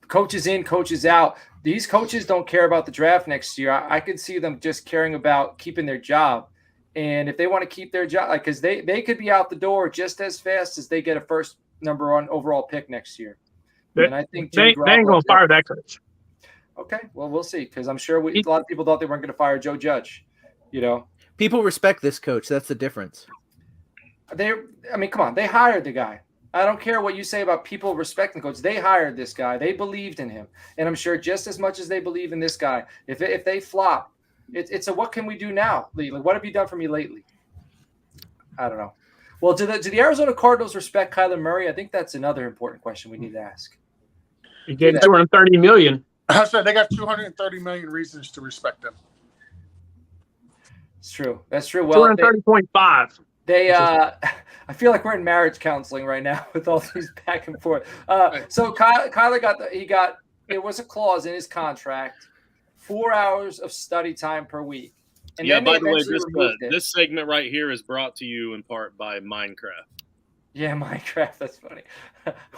coaches in, coaches out. These coaches don't care about the draft next year. I could see them just caring about keeping their job, and if they want to keep their job, like because they could be out the door just as fast as they get a first number one overall pick next year. And I think they ain't going to fire that coach. Okay, well we'll see because I'm sure a lot of people thought they weren't going to fire Joe Judge. People respect this coach. That's the difference. Come on. They hired the guy. I don't care what you say about people respecting the coach. They hired this guy. They believed in him. And I'm sure just as much as they believe in this guy, if they flop, it's a what can we do now, Lee? Like, what have you done for me lately? I don't know. Well, do the Arizona Cardinals respect Kyler Murray? I think that's another important question we need to ask. You get $230 million. I said they got 230 million reasons to respect him. It's true. That's true. Well, 230.5. I feel like we're in marriage counseling right now with all these back and forth. So Kyler it was a clause in his contract, 4 hours of study time per week. And yeah, by the way, this segment right here is brought to you in part by Minecraft. Yeah, Minecraft. That's funny.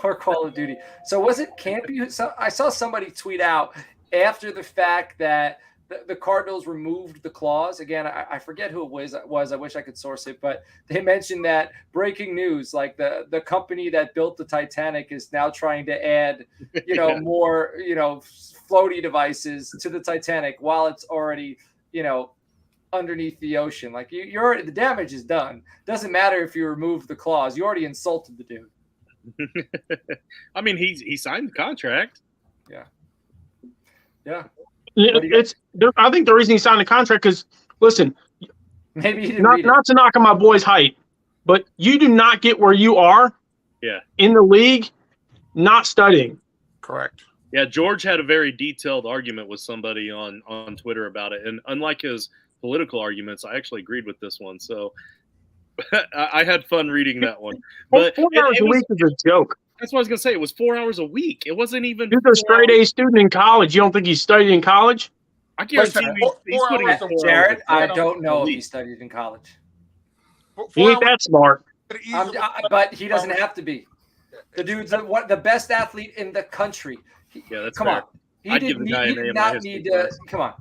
Or Call of Duty. So was it Campy? So I saw somebody tweet out after the fact that the Cardinals removed the clause. Again, I forget who it was. I wish I could source it, but they mentioned that breaking news, like the company that built the Titanic is now trying to add, more, floaty devices to the Titanic while it's already, underneath the ocean. Like the damage is done. Doesn't matter if you remove the clause. You already insulted the dude. I mean, he signed the contract. Yeah. Yeah. I think the reason he signed the contract because listen, maybe he didn't not to knock on my boy's height, but you do not get where you are in the league not studying. Correct. Yeah, George had a very detailed argument with somebody on Twitter about it, and unlike his political arguments, I actually agreed with this one. So I had fun reading that one. But 4 hours a week is a joke. That's what I was gonna say. It was 4 hours a week. It wasn't even. He's a straight A student in college. You don't think he studied in college? I guarantee you, he's putting in 4 hours. Jared, I don't know if he studied in college. He ain't that smart. But he doesn't have to be. The dude's the best athlete in the country. Yeah, that's come fair. on. He did not need to. Come on.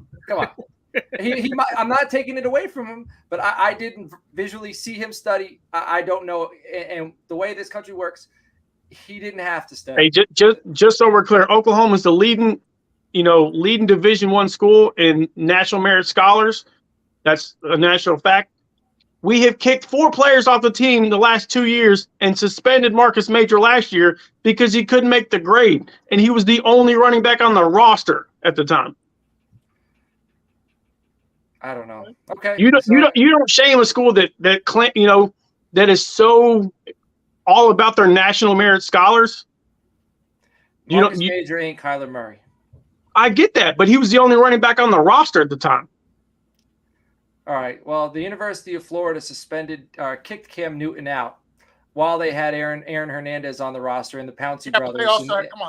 I'm not taking it away from him, but I didn't visually see him study. I don't know, and the way this country works, he didn't have to study. Hey, just so we're clear, Oklahoma is the leading Division I school in National Merit Scholars. That's a national fact. We have kicked 4 players off the team the last 2 years and suspended Marcus Major last year because he couldn't make the grade, and he was the only running back on the roster at the time. I don't know. Okay, you don't shame a school that is so all about their National Merit Scholars. Marcus Major ain't Kyler Murray. I get that, but he was the only running back on the roster at the time. All right. Well, the University of Florida kicked Cam Newton out while they had Aaron Hernandez on the roster and the Pouncey brothers.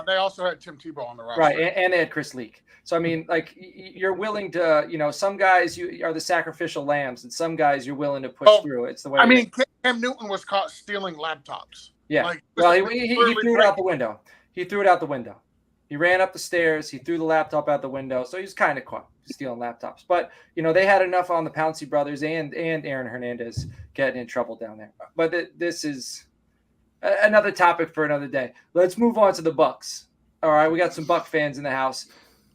They also had Tim Tebow on the roster. Right, and they had Chris Leak. So, I mean, like, you're willing to, some guys you are the sacrificial lambs, and some guys you're willing to push through. It's the way. I mean, Cam Newton was caught stealing laptops. Yeah. Well, he threw it out the window. He threw it out the window. He ran up the stairs. He threw the laptop out the window. So he's kind of caught stealing laptops. But, they had enough on the Pouncey brothers and Aaron Hernandez getting in trouble down there. But this is another topic for another day. Let's move on to the Bucks. All right, we got some Buck fans in the house.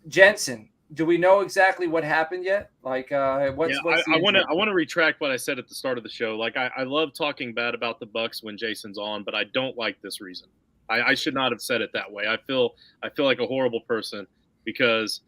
Jensen, do we know exactly what happened yet? Like, I want to retract what I said at the start of the show. Like, I love talking bad about the Bucks when Jason's on, but I don't like this reason. I should not have said it that way. I feel like a horrible person because,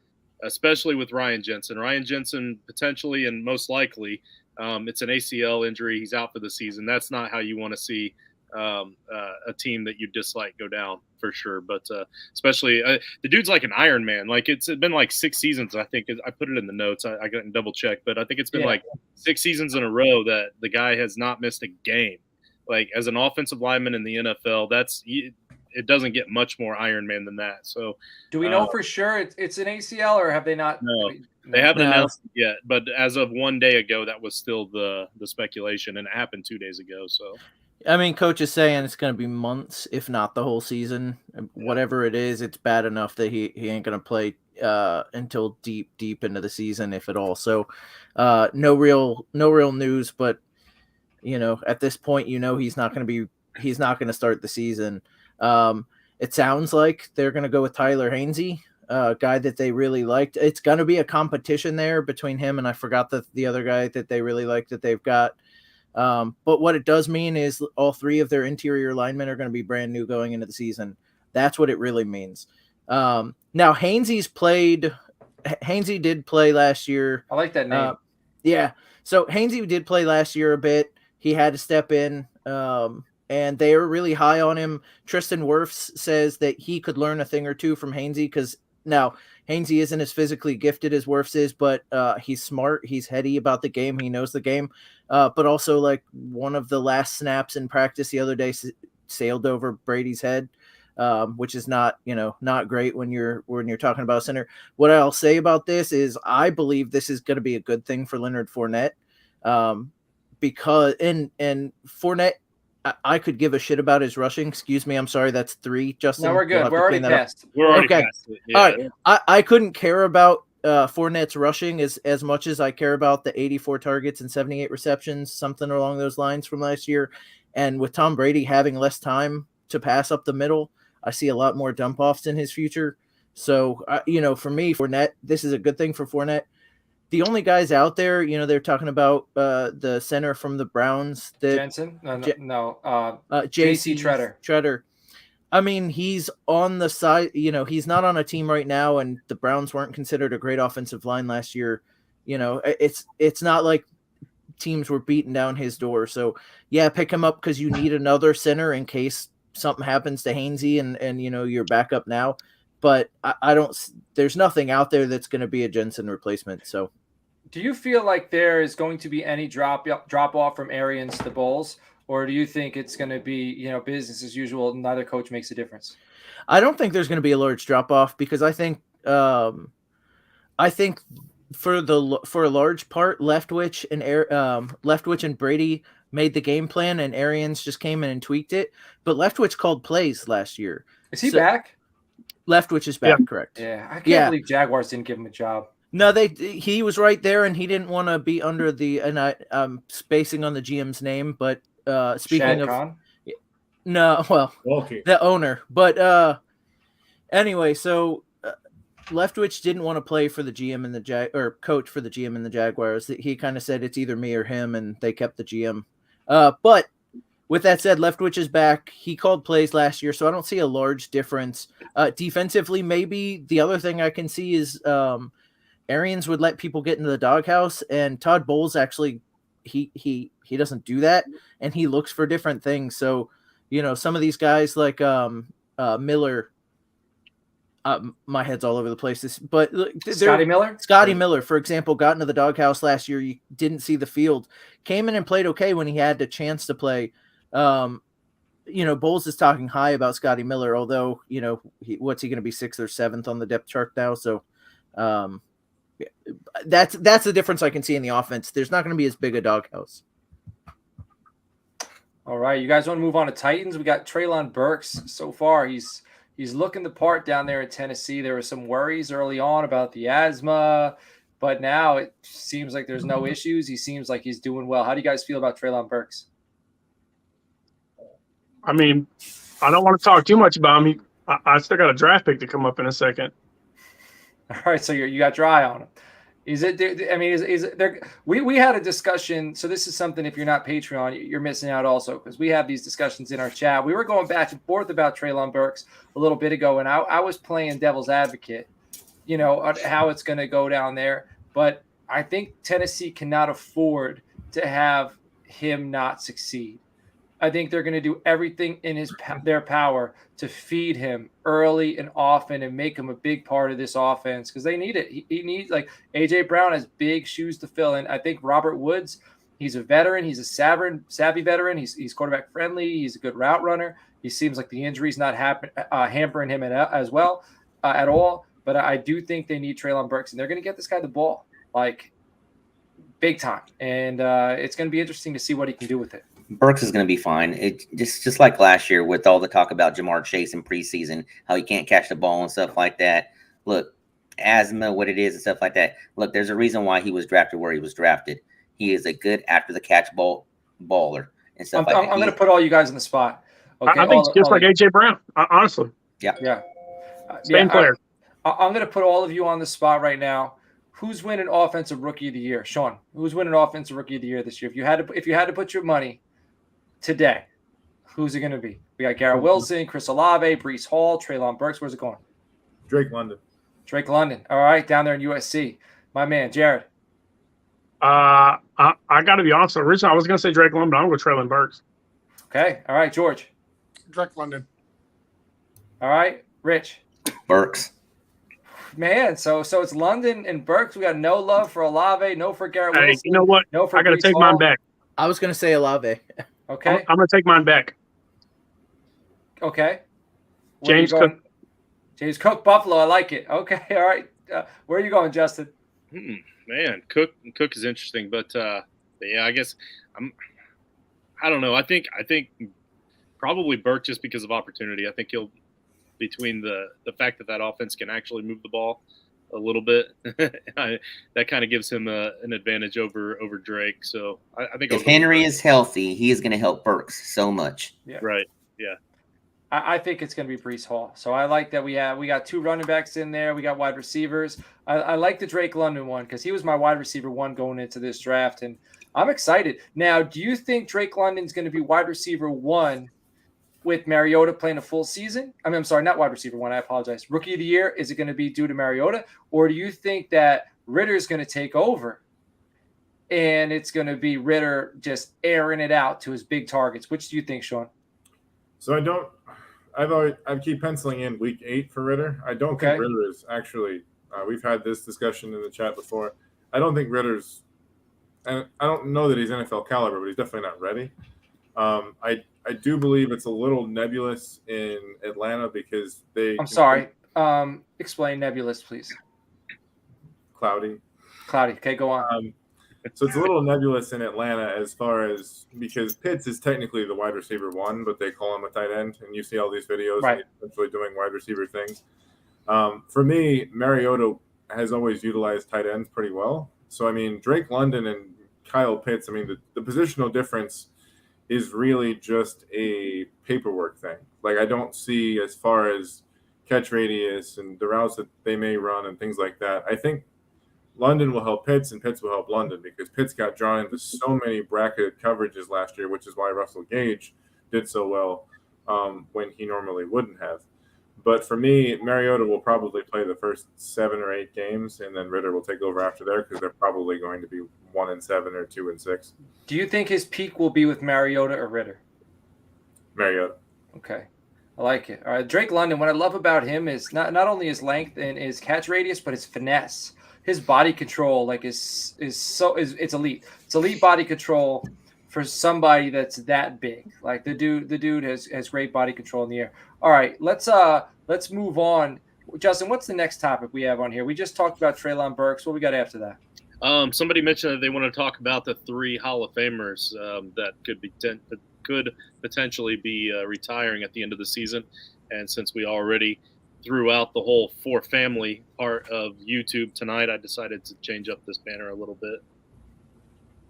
especially with Ryan Jensen potentially and most likely, it's an ACL injury. He's out for the season. That's not how you want to see a team that you dislike go down for sure. But especially the dude's like an Iron Man. Like it's been like 6 seasons. I think I put it in the notes. I got to double check, but I think it's been like 6 seasons in a row that the guy has not missed a game. Like as an offensive lineman in the NFL, it doesn't get much more Iron Man than that. So do we know for sure it's an ACL or have they not? No, they haven't announced it yet. But as of 1 day ago, that was still the speculation, and it happened 2 days ago. So. I mean, coach is saying it's going to be months, if not the whole season. Whatever it is, it's bad enough that he ain't going to play until deep into the season, if at all. So, no real news. But at this point, he's not going to start the season. It sounds like they're going to go with Tyler Hainsey, a guy that they really liked. It's going to be a competition there between him and I forgot the other guy that they really like that they've got. But what it does mean is all 3 of their interior linemen are going to be brand new going into the season. That's what it really means. Now Hainsey did play last year. I like that name. Yeah. So Hainsey did play last year a bit. He had to step in, and they were really high on him. Tristan Wirfs says that he could learn a thing or two from Hainsey because now Hainsey isn't as physically gifted as Wirfs is, but he's smart. He's heady about the game. He knows the game. But also, like one of the last snaps in practice the other day sailed over Brady's head, which is not great when you're talking about a center. What I'll say about this is I believe this is going to be a good thing for Leonard Fournette, because and Fournette. I could give a shit about his rushing. Excuse me. I'm sorry. That's 3, Justin. No, we're good. We're already past. Past it. Yeah. All right. I couldn't care about Fournette's rushing as much as I care about the 84 targets and 78 receptions, something along those lines from last year. And with Tom Brady having less time to pass up the middle, I see a lot more dump offs in his future. So, for me, Fournette, this is a good thing for Fournette. The only guys out there, they're talking about the center from the Browns. Jensen? No. J.C. Treader. I mean, he's on the side. He's not on a team right now, and the Browns weren't considered a great offensive line last year. It's not like teams were beating down his door. So yeah, pick him up because you need another center in case something happens to Hainsey and you're back up now. But I don't. There's nothing out there that's going to be a Jensen replacement. So, do you feel like there is going to be any drop off from Arians to Bowles, or do you think it's going to be business as usual? Neither coach makes a difference. I don't think there's going to be a large drop off because I think for a large part, Leftwich and Brady made the game plan, and Arians just came in and tweaked it. But Leftwich called plays last year. Is he back? Leftwich is back, correct? Yeah, I can't believe Jaguars didn't give him a job. No, he was right there, and he didn't want to be under the. And I'm spacing on the GM's name, but speaking Shad of, Khan? no, well, Okay. the owner, but anyway, so. Leftwich didn't want to play for the GM and or coach for the GM and the Jaguars. He kind of said it's either me or him, and they kept the GM. But with that said, Leftwich is back. He called plays last year, so I don't see a large difference. Defensively, maybe the other thing I can see is Arians would let people get into the doghouse, and Todd Bowles actually he doesn't do that, and he looks for different things. So some of these guys like Miller. My head's all over the place. But Scotty Miller, for example, got into the doghouse last year. You didn't see the field. Came in and played okay when he had the chance to play. Bowles is talking high about Scotty Miller, although what's he going to be 6th or 7th on the depth chart now? So that's the difference I can see in the offense. There's not going to be as big a doghouse. All right, you guys want to move on to Titans? We got Treylon Burks so far. He's looking the part down there in Tennessee. There were some worries early on about the asthma, but now it seems like there's no issues. He seems like he's doing well. How do you guys feel about Treylon Burks? I mean, I don't want to talk too much about him. I still got a draft pick to come up in a second. All right, so you got your eye on him. Is it? I mean, is there? We had a discussion. So this is something. If you're not Patreon, you're missing out also because we have these discussions in our chat. We were going back and forth about Treylon Burks a little bit ago, and I was playing devil's advocate. How it's going to go down there, but I think Tennessee cannot afford to have him not succeed. I think they're going to do everything in their power to feed him early and often and make him a big part of this offense because they need it. He needs, like, A.J. Brown has big shoes to fill. And I think Robert Woods, he's a veteran. He's a savvy veteran. He's quarterback friendly. He's a good route runner. He seems like the injury's not hampering him as well at all. But I do think they need Treylon Burks, and they're going to get this guy the ball, like, big time. And it's going to be interesting to see what he can do with it. Burks is going to be fine. It just like last year with all the talk about Jamar Chase in preseason, how he can't catch the ball and stuff like that. Look, asthma, what it is and stuff like that. Look, there's a reason why he was drafted where he was drafted. He is a good after the catch baller and stuff like that. I'm going to put all you guys in the spot. Okay, I think it's just like A.J. Brown, honestly. Yeah. Same player. I'm going to put all of you on the spot right now. Who's winning Offensive Rookie of the Year? Sean, who's winning Offensive Rookie of the Year this year? If you had to put your money today, who's it going to be? We got Garrett Wilson, Chris Olave, Breece Hall, Treylon Burks. Where's it going? Drake London. All right, down there in USC. My man, Jared. I got to be honest. Originally, I was going to say Drake London, but I'm going with Treylon Burks. Okay. All right, George. Drake London. All right, Rich. Burks. Man, so it's London and Burks. We got no love for Olave, no for Garrett Wilson. Hey, you know what? No for I got to Breece take Hall. mine back. I was going to say Olave. Okay. I'm going to take mine back. Okay. James Cook. James Cook, Buffalo. I like it. Okay. All right. Where are you going, Justin? Man, Cook is interesting, but yeah, I guess I don't know. I think probably Burke just because of opportunity. I think he'll between the fact that offense can actually move the ball a little bit, that kind of gives him an advantage over Drake. So I think if Henry is healthy, he is going to help Burks so much. Yeah. Right. Yeah. I think it's going to be Breece Hall. So I like that we got two running backs in there. We got wide receivers. I like the Drake London one because he was my wide receiver one going into this draft, and I'm excited. Now, do you think Drake London's going to be wide receiver one with Mariota playing a full season? I mean, I'm sorry, not wide receiver one. I apologize. Rookie of the year, is it going to be due to Mariota? Or do you think that Ritter's going to take over and it's going to be Ritter just airing it out to his big targets. Which do you think, Sean? So I keep penciling in week 8 for Ritter. I don't think Ritter is actually. We've had this discussion in the chat before. I don't think Ritter's. And I don't know that he's NFL caliber, but he's definitely not ready. I do believe it's a little nebulous in Atlanta because they. I'm sorry. Explain nebulous, please. Cloudy. Okay, go on. So it's a little nebulous in Atlanta as far as because Pitts is technically the wide receiver 1, but they call him a tight end, and you see all these videos right. essentially doing wide receiver things. For me, Mariota has always utilized tight ends pretty well. So I mean, Drake London and Kyle Pitts. I mean, the positional difference is really just a paperwork thing. Like I don't see as far as catch radius and the routes that they may run and things like that. I think London will help Pitts and Pitts will help London because Pitts got drawn into so many bracketed coverages last year, which is why Russell Gage did so well when he normally wouldn't have. But for me, Mariota will probably play the first 7 or 8 games, and then Ritter will take over after there because they're probably going to be 1-7 or 2-6. Do you think his peak will be with Mariota or Ritter? Mariota. Okay. I like it. All right. Drake London, what I love about him is not only his length and his catch radius, but his finesse. His body control is elite. It's elite body control for somebody that's that big. Like the dude has great body control in the air. All right, let's move on. Justin, what's the next topic we have on here? We just talked about Treylon Burks. What we got after that? Somebody mentioned that they want to talk about the 3 Hall of Famers that could potentially be retiring at the end of the season. And since we already threw out the whole 4 family part of YouTube tonight, I decided to change up this banner a little bit.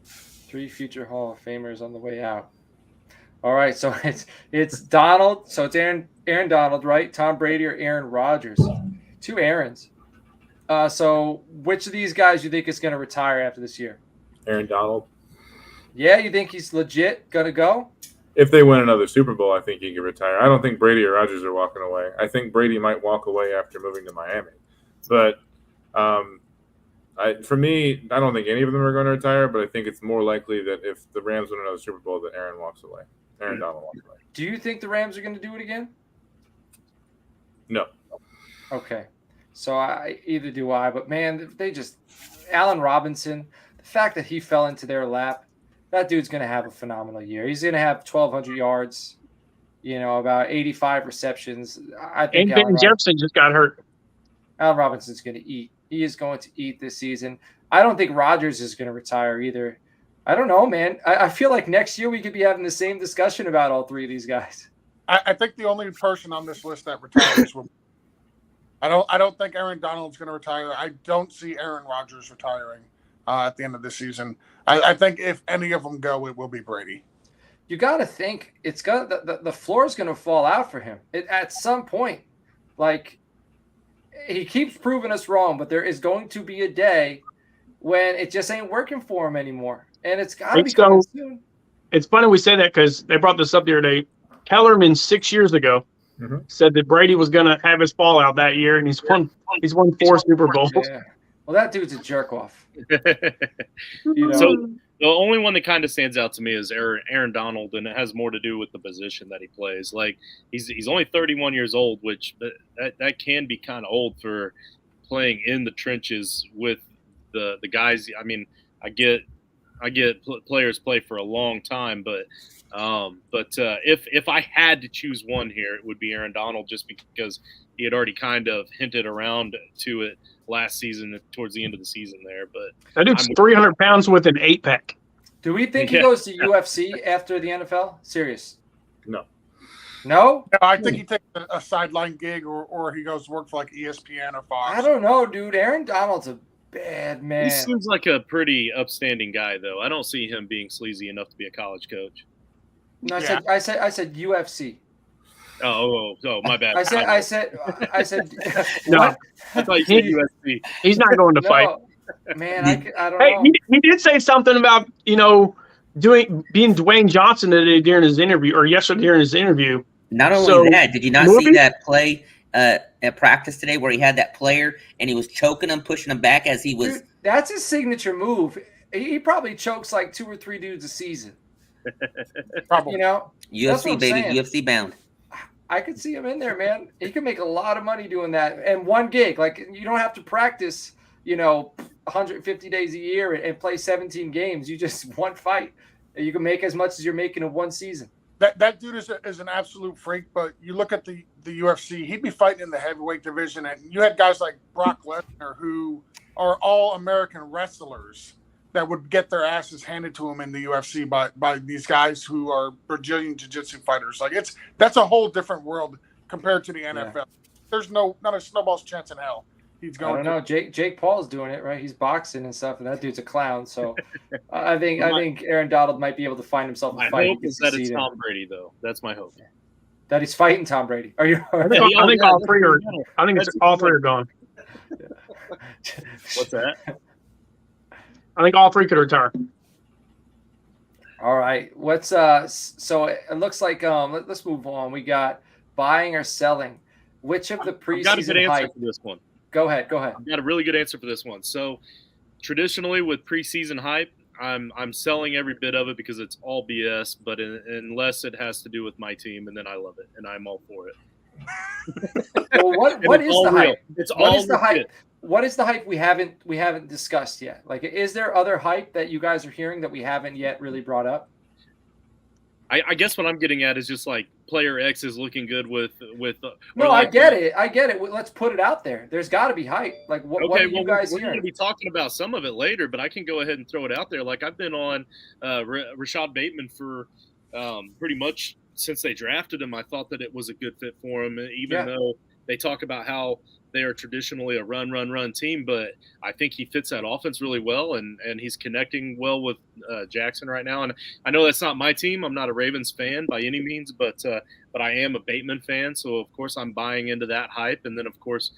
3 future Hall of Famers on the way out. All right, so it's Donald. So it's Aaron Donald, right? Tom Brady or Aaron Rodgers? 2 Aarons. So which of these guys do you think is going to retire after this year? Aaron Donald. Yeah, you think he's legit going to go? If they win another Super Bowl, I think he could retire. I don't think Brady or Rodgers are walking away. I think Brady might walk away after moving to Miami. But for me, I don't think any of them are going to retire, but I think it's more likely that if the Rams win another Super Bowl, that Aaron walks away. Aaron Donald walks away. Do you think the Rams are going to do it again? No. Okay. So either do I, but man, Allen Robinson, the fact that he fell into their lap, that dude's going to have a phenomenal year. He's going to have 1,200 yards, about 85 receptions. I think. And Ben Jefferson just got hurt. Allen Robinson's going to eat. He is going to eat this season. I don't think Rodgers is going to retire either. I don't know, man. I feel like next year we could be having the same discussion about all 3 of these guys. I think the only person on this list that retires will. I don't think Aaron Donald's going to retire. I don't see Aaron Rodgers retiring at the end of the season. I think if any of them go, it will be Brady. You got to think it's got the floor is going to fall out for him at some point. Like he keeps proving us wrong, but there is going to be a day when it just ain't working for him anymore, and it's got to be coming soon. It's funny we say that because they brought this up the other day. Kellerman 6 years ago said that Brady was going to have his fallout that year, and he's won 4 Super Bowls. Yeah. Well, that dude's a jerk off. So the only one that kind of stands out to me is Aaron Donald, and it has more to do with the position that he plays. Like he's only 31 years old, which that can be kind of old for playing in the trenches with the guys. I mean, I get players play for a long time, but if I had to choose one here, it would be Aaron Donald, just because he had already kind of hinted around to it last season, towards the end of the season there. But that dude's 300 pounds with an 8-pack. Do we think he goes to UFC after the NFL? Serious? No. No? No, I think he takes a sideline gig or he goes work for like ESPN or Fox. I don't know, dude. Aaron Donald's a bad man. He seems like a pretty upstanding guy, though. I don't see him being sleazy enough to be a college coach. No, I said UFC. Oh, my bad. I said. No, I thought you said USC. He's not going to fight. Man, I don't know. He did say something about being Dwayne Johnson today during his interview, or yesterday during his interview. Not only that, did you not see that play at practice today where he had that player and he was choking him, pushing him back as he was? Dude, that's his signature move. he probably chokes like 2 or 3 dudes a season. Probably. You know, that's what UFC I'm baby, saying. UFC bound. I could see him in there, man. He could make a lot of money doing that. And one gig, like you don't have to practice, 150 days a year and play 17 games. You just one fight. You can make as much as you're making in one season. That dude is an absolute freak, but you look at the UFC, he'd be fighting in the heavyweight division, and you had guys like Brock Lesnar who are all American wrestlers that would get their asses handed to them in the UFC by these guys who are Brazilian jiu-jitsu fighters. Like that's a whole different world compared to the NFL. Yeah. There's not a snowball's chance in hell he's going. I don't know. Jake Paul's doing it, right? He's boxing and stuff, and that dude's a clown. So I think Aaron Donald might be able to find himself a fight. My hope is that it's Tom Brady, though. That's my hope. That he's fighting Tom Brady. Are you? I think all three are. I think all three are gone. What's that? I think all three could retire. All right. So it looks like let's move on. We got buying or selling. Which of the preseason I've got a good answer hype? for this one. Go ahead. I've got a really good answer for this one. So traditionally with preseason hype, I'm selling every bit of it because it's all BS, but unless it has to do with my team, and then I love it and I'm all for it. Well, what is the hype? It's all is the hype? What is the hype we haven't discussed yet? Like, is there other hype that you guys are hearing that we haven't yet really brought up? I guess what I'm getting at is just like player X is looking good with. No, I get it. Let's put it out there. There's got to be hype. Like, what are you guys we're hearing? going to be talking about some of it later, but I can go ahead and throw it out there. Like I've been on Rashad Bateman for pretty much since they drafted him. I thought that it was a good fit for him, even though they talk about how they are traditionally a run team, but I think he fits that offense really well, and he's connecting well with Jackson right now. And I know that's not my team. I'm not a Ravens fan by any means, but I am a Bateman fan, so of course I'm buying into that hype. And then of course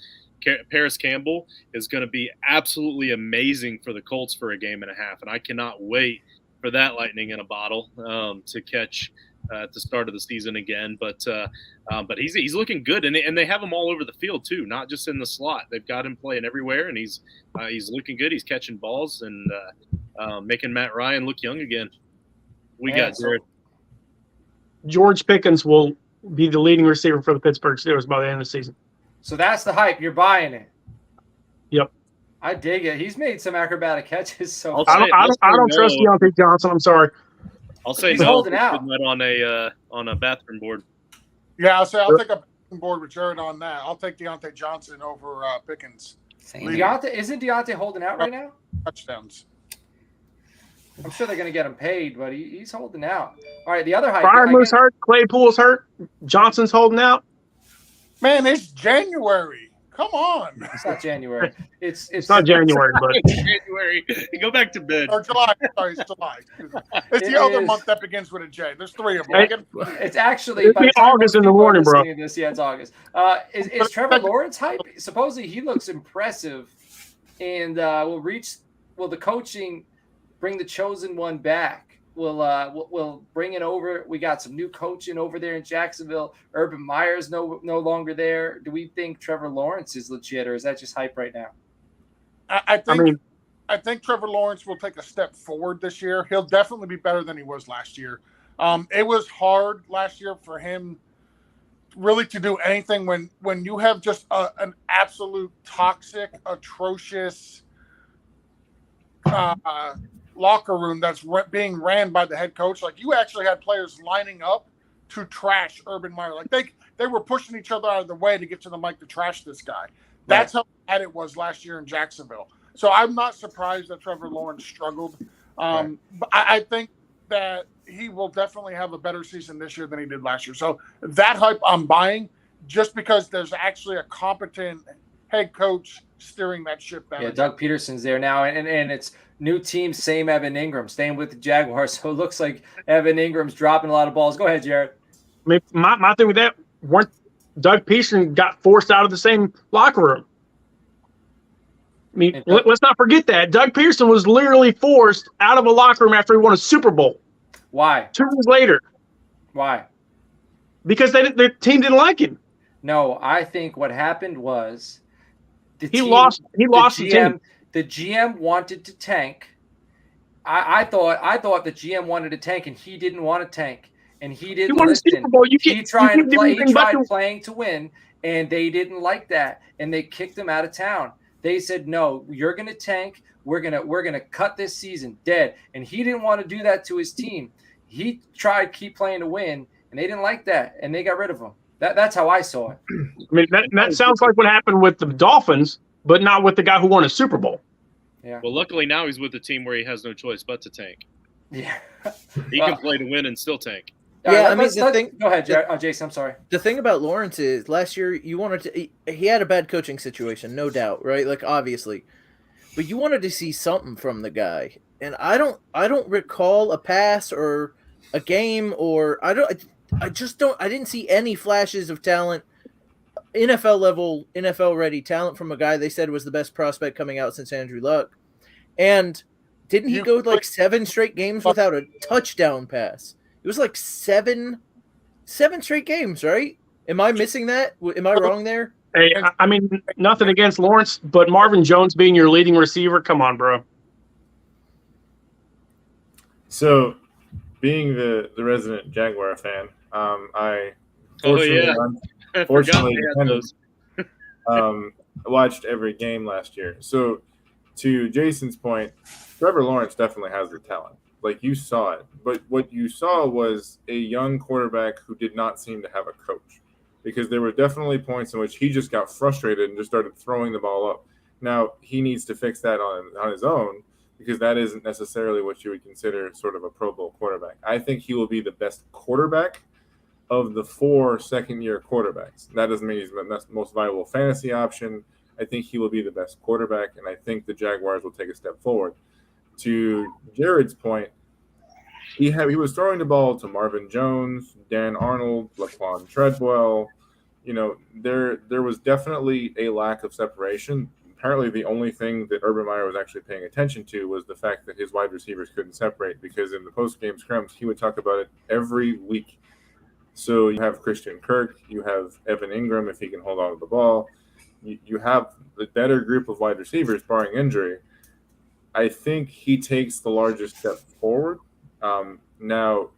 Paris Campbell is going to be absolutely amazing for the Colts for a game and a half, and I cannot wait for that lightning in a bottle to catch at the start of the season again, but he's looking good, and they have him all over the field too, not just in the slot. They've got him playing everywhere, and he's looking good. He's catching balls and making Matt Ryan look young again. George Pickens will be the leading receiver for the Pittsburgh Steelers by the end of the season. So that's the hype. You're buying it. Yep. I dig it. He's made some acrobatic catches. So I don't trust Deontay Johnson. I'm sorry. I'll say he's no. holding out on a bathroom board. Yeah, I'll take a bathroom board with Jared on that. I'll take Deontay Johnson over Pickens. Isn't Deontay holding out right now? Touchdowns. I'm sure they're going to get him paid, but he's holding out. All right, the other hype. Fryermuth's hurt. Claypool's hurt. Johnson's holding out. Man, it's January. Come on. It's not January. It's not January, but January. Go back to bed. Or July. Sorry, it's July. It's the other month that begins with a J. There's 3 of them. It's actually August in the morning, bro. It's August. Is Trevor Lawrence hype? Supposedly he looks impressive, and will the coaching bring the chosen one back? We'll bring it over. We got some new coaching over there in Jacksonville. Urban Meyer's no longer there. Do we think Trevor Lawrence is legit, or is that just hype right now? I think Trevor Lawrence will take a step forward this year. He'll definitely be better than he was last year. It was hard last year for him really to do anything when you have just an absolute toxic, atrocious locker room that's being ran by the head coach. Like, you actually had players lining up to trash Urban Meyer. Like, they were pushing each other out of the way to get to the mic to trash this guy. That's how bad it was last year in Jacksonville. So I'm not surprised that Trevor Lawrence struggled. But I think that he will definitely have a better season this year than he did last year. So that hype I'm buying, just because there's actually a competent head coach steering that ship down. Yeah, Doug Peterson's there now, and it's new team, same Evan Ingram, staying with the Jaguars. So it looks like Evan Ingram's dropping a lot of balls. Go ahead, Jared. I mean, my thing with that, Doug Peterson got forced out of the same locker room. I mean, let's not forget that. Doug Peterson was literally forced out of a locker room after he won a Super Bowl. Why? 2 years later. Why? Because their team didn't like him. No, I think what happened was he lost the GM. The GM wanted to tank, I thought the GM wanted to tank, and he didn't want to tank, and he didn't won a listen. Super Bowl. He tried playing to win, and they didn't like that, and they kicked him out of town. They said, "No, you're going to tank. We're gonna cut this season dead." And he didn't want to do that to his team. He tried to keep playing to win, and they didn't like that, and they got rid of him. That's how I saw it. I mean, that sounds like what happened with the Dolphins, but not with the guy who won a Super Bowl. Yeah. Well, luckily now he's with a team where he has no choice but to tank. Yeah. He can play to win and still tank. Yeah, I mean, go ahead, Jason. I'm sorry. The thing about Lawrence is last year he had a bad coaching situation, no doubt, right? Like obviously, but you wanted to see something from the guy, and I don't recall a pass or a game or I didn't see any flashes of talent, NFL level, NFL ready talent from a guy they said was the best prospect coming out since Andrew Luck, and didn't he go like 7 straight games without a touchdown pass? It was like seven straight games, right? Am I missing that? Am I wrong there? Hey, I mean, nothing against Lawrence, but Marvin Jones being your leading receiver, come on, bro. So, being the resident Jaguar fan, I fortunately watched every game last year. So, to Jason's point, Trevor Lawrence definitely has the talent. Like, you saw it. But what you saw was a young quarterback who did not seem to have a coach. Because there were definitely points in which he just got frustrated and just started throwing the ball up. Now, he needs to fix that on his own, because that isn't necessarily what you would consider sort of a Pro Bowl quarterback. I think he will be the best quarterback of the 4 second-year quarterbacks. That doesn't mean he's the most viable fantasy option. I think he will be the best quarterback, and I think the Jaguars will take a step forward. To Jared's point, he was throwing the ball to Marvin Jones, Dan Arnold, Laquan Treadwell. You know, there was definitely a lack of separation. Apparently, the only thing that Urban Meyer was actually paying attention to was the fact that his wide receivers couldn't separate, because in the post-game scrums, he would talk about it every week. So you have Christian Kirk, you have Evan Ingram if he can hold on to the ball. You have the better group of wide receivers, barring injury. I think he takes the largest step forward. Now,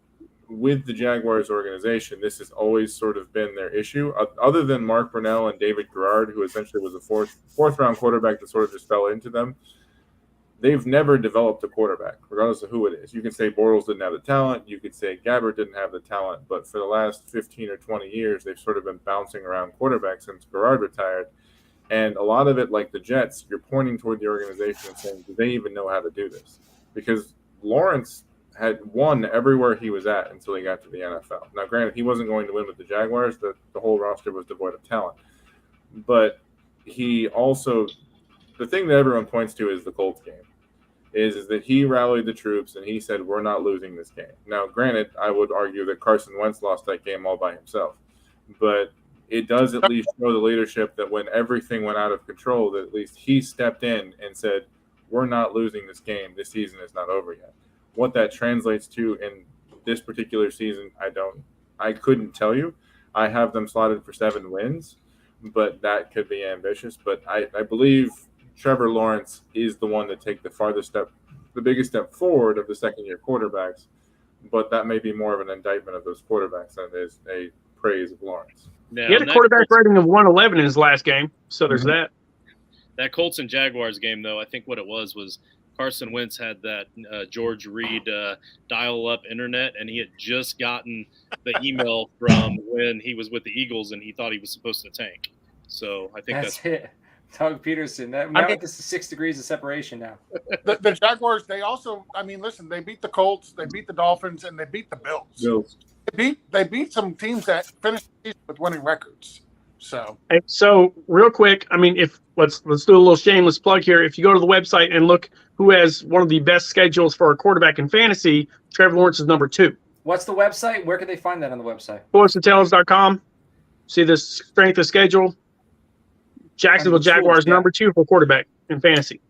with the Jaguars organization, this has always sort of been their issue. Other than Mark Brunell and David Garrard, who essentially was a fourth round quarterback that sort of just fell into them, they've never developed a quarterback, regardless of who it is. You can say Bortles didn't have the talent. You could say Gabbert didn't have the talent. But for the last 15 or 20 years, they've sort of been bouncing around quarterbacks since Garrard retired. And a lot of it, like the Jets, you're pointing toward the organization and saying, do they even know how to do this? Because Lawrence had won everywhere he was at until he got to the NFL. Now, granted, he wasn't going to win with the Jaguars. The whole roster was devoid of talent. But he also – the thing that everyone points to is the Colts game, is that he rallied the troops and he said, we're not losing this game. Now, granted, I would argue that Carson Wentz lost that game all by himself. But it does at least show the leadership that when everything went out of control, that at least he stepped in and said, we're not losing this game. This season is not over yet. What that translates to in this particular season, I couldn't tell you. I have them slotted for 7 wins, but that could be ambitious. But I believe Trevor Lawrence is the one to take the biggest step forward of the second-year quarterbacks. But that may be more of an indictment of those quarterbacks than it is a praise of Lawrence. Now, he had a quarterback rating of 111 in his last game, so there's that. That Colts and Jaguars game, though, I think what it was Carson Wentz had that George Reed dial-up internet, and he had just gotten the email from when he was with the Eagles, and he thought he was supposed to tank. So I think that's it. Doug Peterson. This is 6 degrees of separation now. The Jaguars, they also, listen, they beat the Colts, they beat the Dolphins, and they beat the Bills. They beat some teams that finished the season with winning records. So real quick, let's do a little shameless plug here. If you go to the website and look who has one of the best schedules for a quarterback in fantasy, Trevor Lawrence is number 2. What's the website? Where can they find that on the website? SportsDetails.com. See the strength of schedule. Jacksonville Jaguars number 2 for quarterback in fantasy.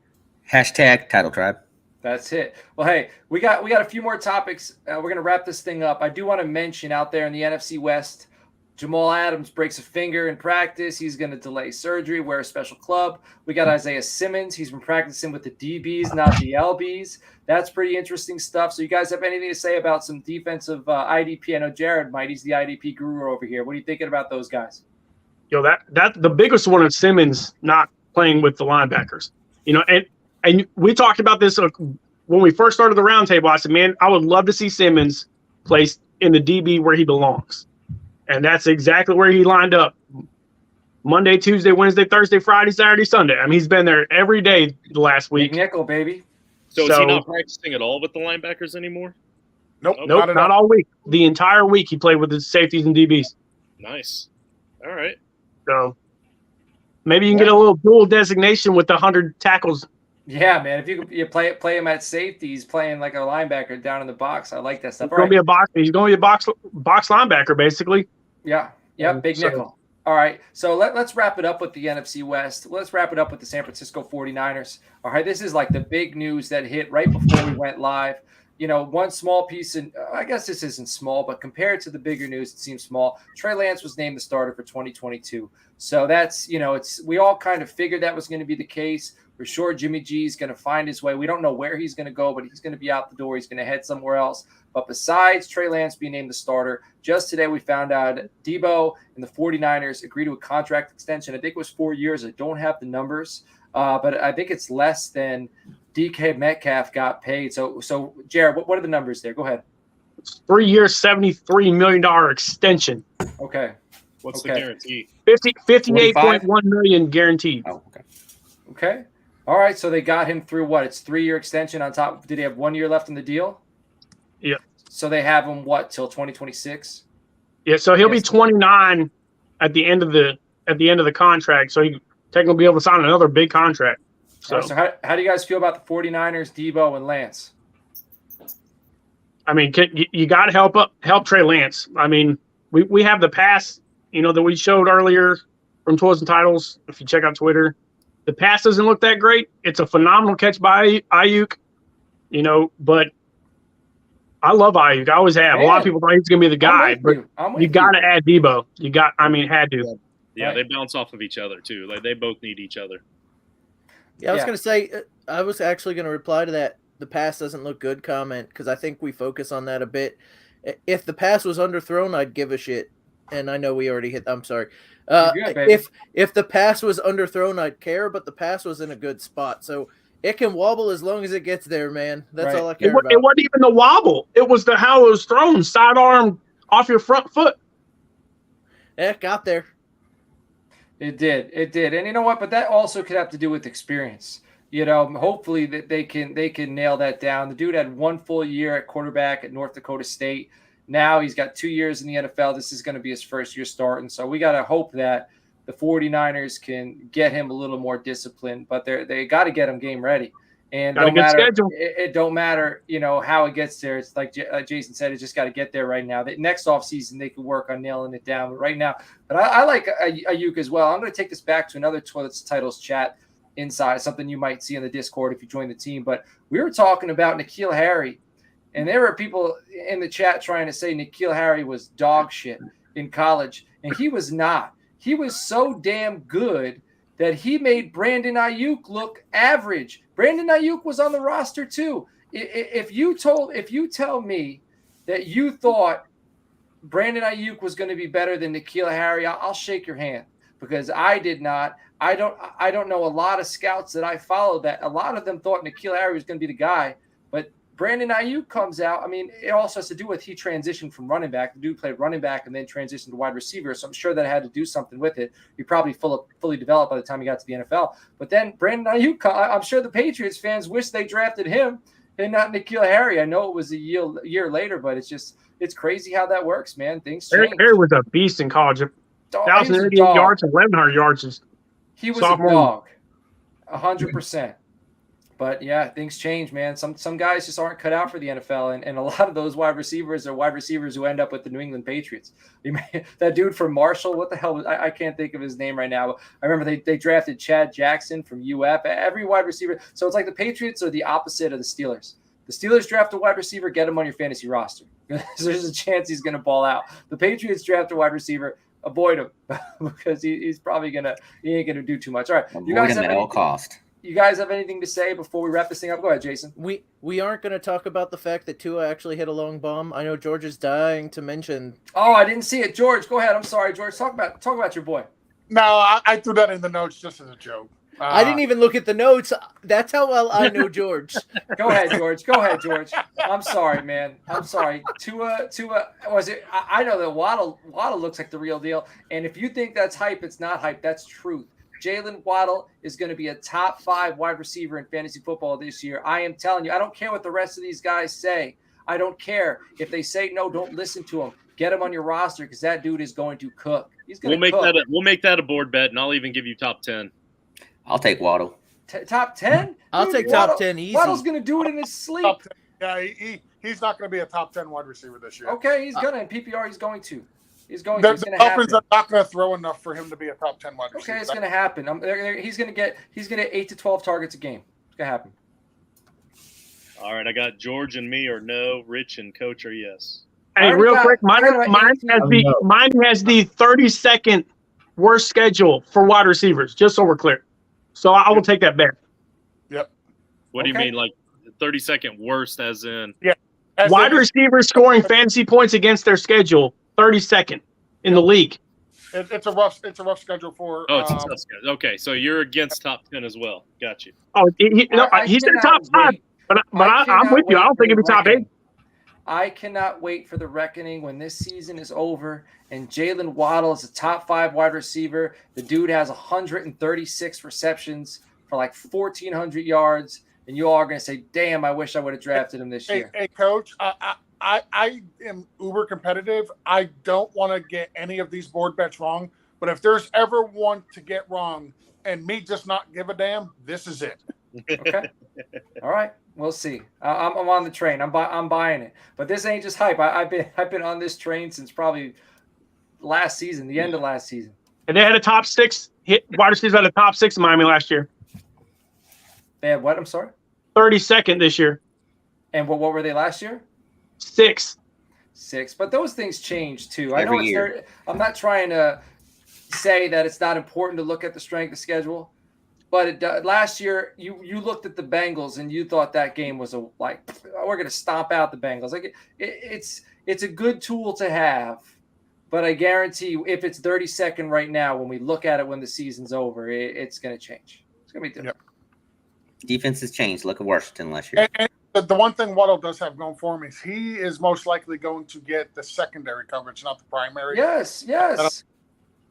Hashtag Title Tribe. That's it. Well, hey, we got a few more topics. We're going to wrap this thing up. I do want to mention out there in the NFC West, Jamal Adams breaks a finger in practice. He's going to delay surgery, wear a special club. We got Isaiah Simmons. He's been practicing with the DBs, not the LBs. That's pretty interesting stuff. So you guys have anything to say about some defensive IDP? I know Jared might. He's the IDP guru over here. What are you thinking about those guys? That the biggest one is Simmons not playing with the linebackers. And we talked about this when we first started the roundtable. I said, man, I would love to see Simmons placed in the DB where he belongs. And that's exactly where he lined up. Monday, Tuesday, Wednesday, Thursday, Friday, Saturday, Sunday. I mean, he's been there every day the last week. Big nickel, baby. So is he not practicing at all with the linebackers anymore? Nope, not all week. The entire week he played with the safeties and DBs. Nice. All right. So maybe you can get a little dual designation with the 100 tackles. Yeah, man. If you play him at safety, he's playing like a linebacker down in the box. I like that stuff. He's going to be a box linebacker, basically. Yeah. Big nickel. All right. So let's wrap it up with the NFC West. Let's wrap it up with the San Francisco 49ers. All right. This is like the big news that hit right before we went live. One small piece, and I guess this isn't small, but compared to the bigger news, it seems small. Trey Lance was named the starter for 2022. So that's, we all kind of figured that was going to be the case. We're sure Jimmy G is going to find his way. We don't know where he's going to go, but he's going to be out the door. He's going to head somewhere else. But besides Trey Lance being named the starter, just today we found out Debo and the 49ers agreed to a contract extension. I think it was 4 years. I don't have the numbers, but I think it's less than DK Metcalf got paid. So Jared, what are the numbers there? Go ahead. It's 3 years, $73 million extension. Okay. What's the guarantee? 58.1 million guaranteed. Oh, okay. Okay. All right. So they got him through what? It's 3 year extension on top. Did he have 1 year left in the deal? Yeah. So they have him till 2026? Yeah. So he'll be 29 at the end of the contract. So he technically be able to sign another big contract. So, right, so how do you guys feel about the 49ers, Debo, and Lance? I mean, you got to help Trey Lance. I mean, we have the pass, that we showed earlier from Toys and Titles. If you check out Twitter, the pass doesn't look that great. It's a phenomenal catch by Ayuk, but I love Ayuk. I always have. Man, a lot of people thought he was going to be the guy, but you got to add Debo. Had to. Yeah, right. They bounce off of each other too. Like they both need each other. Yeah, I was going to say, I was actually going to reply to that the pass doesn't look good comment because I think we focus on that a bit. If the pass was underthrown, I'd give a shit. And I know we already hit. I'm sorry. Good, if the pass was underthrown, I'd care, but the pass was in a good spot. So it can wobble as long as it gets there, man. That's all I care about. It wasn't even the wobble. It was how it was thrown, sidearm off your front foot. Yeah, it got there. It did. And you know what? But that also could have to do with experience. Hopefully that they can nail that down. The dude had 1 full year at quarterback at North Dakota State. Now he's got 2 years in the NFL. This is going to be his first year starting. So we got to hope that the 49ers can get him a little more disciplined, but they got to get him game ready. And it don't matter, how it gets there. It's like Jason said, it's just got to get there right now. Next offseason, they can work on nailing it down. But right now, I like Ayuk as well. I'm going to take this back to another Toilets Titles chat inside, something you might see in the Discord if you join the team. But we were talking about N'Keal Harry, and there were people in the chat trying to say N'Keal Harry was dog shit in college, and he was not. He was so damn good that he made Brandon Ayuk look average. Brandon Ayuk was on the roster too. If you tell me that you thought Brandon Ayuk was going to be better than N'Keal Harry, I'll shake your hand because I did not. I don't know a lot of scouts that I followed that a lot of them thought N'Keal Harry was going to be the guy, but Brandon Ayuk comes out. I mean, it also has to do with he transitioned from running back. The dude played running back and then transitioned to wide receiver. So I'm sure that had to do something with it. He probably fully developed by the time he got to the NFL. But then Brandon Ayuk, I'm sure the Patriots fans wish they drafted him and not N'Keal Harry. I know it was a year later, but it's crazy how that works, man. Things change. Harry was a beast in college. 1,088 yards and 1,100 yards. He was a dog, 100%. But yeah, things change, man. Some guys just aren't cut out for the NFL, and a lot of those wide receivers are wide receivers who end up with the New England Patriots. That dude from Marshall, what the hell? I can't think of his name right now. I remember they drafted Chad Jackson from UF. Every wide receiver. So it's like the Patriots are the opposite of the Steelers. The Steelers draft a wide receiver, get him on your fantasy roster. There's a chance he's going to ball out. The Patriots draft a wide receiver, avoid him because he's probably he ain't going to do too much. All right, Avoid him at all cost. You guys have anything to say before we wrap this thing up? Go ahead, Jason. We aren't going to talk about the fact that Tua actually hit a long bomb. I know George is dying to mention. Oh, I didn't see it. George, go ahead. I'm sorry, George. Talk about your boy. No, I threw that in the notes just as a joke. I didn't even look at the notes. That's how well I know George. Go ahead, George. Go ahead, George. I'm sorry, man. I'm sorry. Tua was it? I know that Waddle looks like the real deal. And if you think that's hype, it's not hype. That's truth. Jalen Waddle is going to be a top 5 wide receiver in fantasy football this year. I am telling you, I don't care what the rest of these guys say. I don't care. If they say no, don't listen to them. Get him on your roster because that dude is going to cook. He's going to cook. We'll make that a board bet, and I'll even give you top 10. I'll take Waddle. Top 10? I'll take top 10 easy. Waddle's going to do it in his sleep. Yeah, he's not going to be a top 10 wide receiver this year. Okay, he's going to. In PPR, he's going to. He's going the to. It's going to happen. Dolphins are not going to throw enough for him to be a top 10 wide receiver. Okay, it's going to happen. He's going to get 8 to 12 targets a game. It's going to happen. All right, I got George and me or no, Rich and Coach or yes. Hey, real quick, mine has the 32nd worst schedule for wide receivers, just so we're clear. So I will take that back. Yep. What do you mean, like 32nd worst as in? Yeah. Wide receivers scoring fantasy points against their schedule, 32nd in the league. It's a rough schedule for. Oh, it's a tough schedule. Okay, so you're against top 10 as well. Got you. Oh, he said top 5, but I'm with you. I don't think it'd be top 8. I cannot wait for the reckoning when this season is over and Jalen Waddle is a top 5 wide receiver. The dude has 136 receptions for like 1,400 yards, and you all are going to say, "Damn, I wish I would have drafted him this year." Hey, Coach, I am uber competitive. I don't want to get any of these board bets wrong, but if there's ever one to get wrong and me just not give a damn, this is it. Okay. All right. We'll see. I'm on the train. I'm buying it. But this ain't just hype. I've been on this train since probably last season, the end of last season. And they had a top 6 wide receivers had a top 6 in Miami last year. They had what? I'm sorry. 32nd this year. And what were they last year? 6. But those things change too. Every I know year. I'm not trying to say that it's not important to look at the strength of schedule. But last year, you looked at the Bengals and you thought that game was we're going to stomp out the Bengals. Like it's a good tool to have, but I guarantee you, if it's 32nd right now, when we look at it when the season's over, it's going to change. It's going to be different. Yep. Defense has changed. Look at Washington last year. And the one thing Waddle does have going for him is he is most likely going to get the secondary coverage, not the primary. Yes.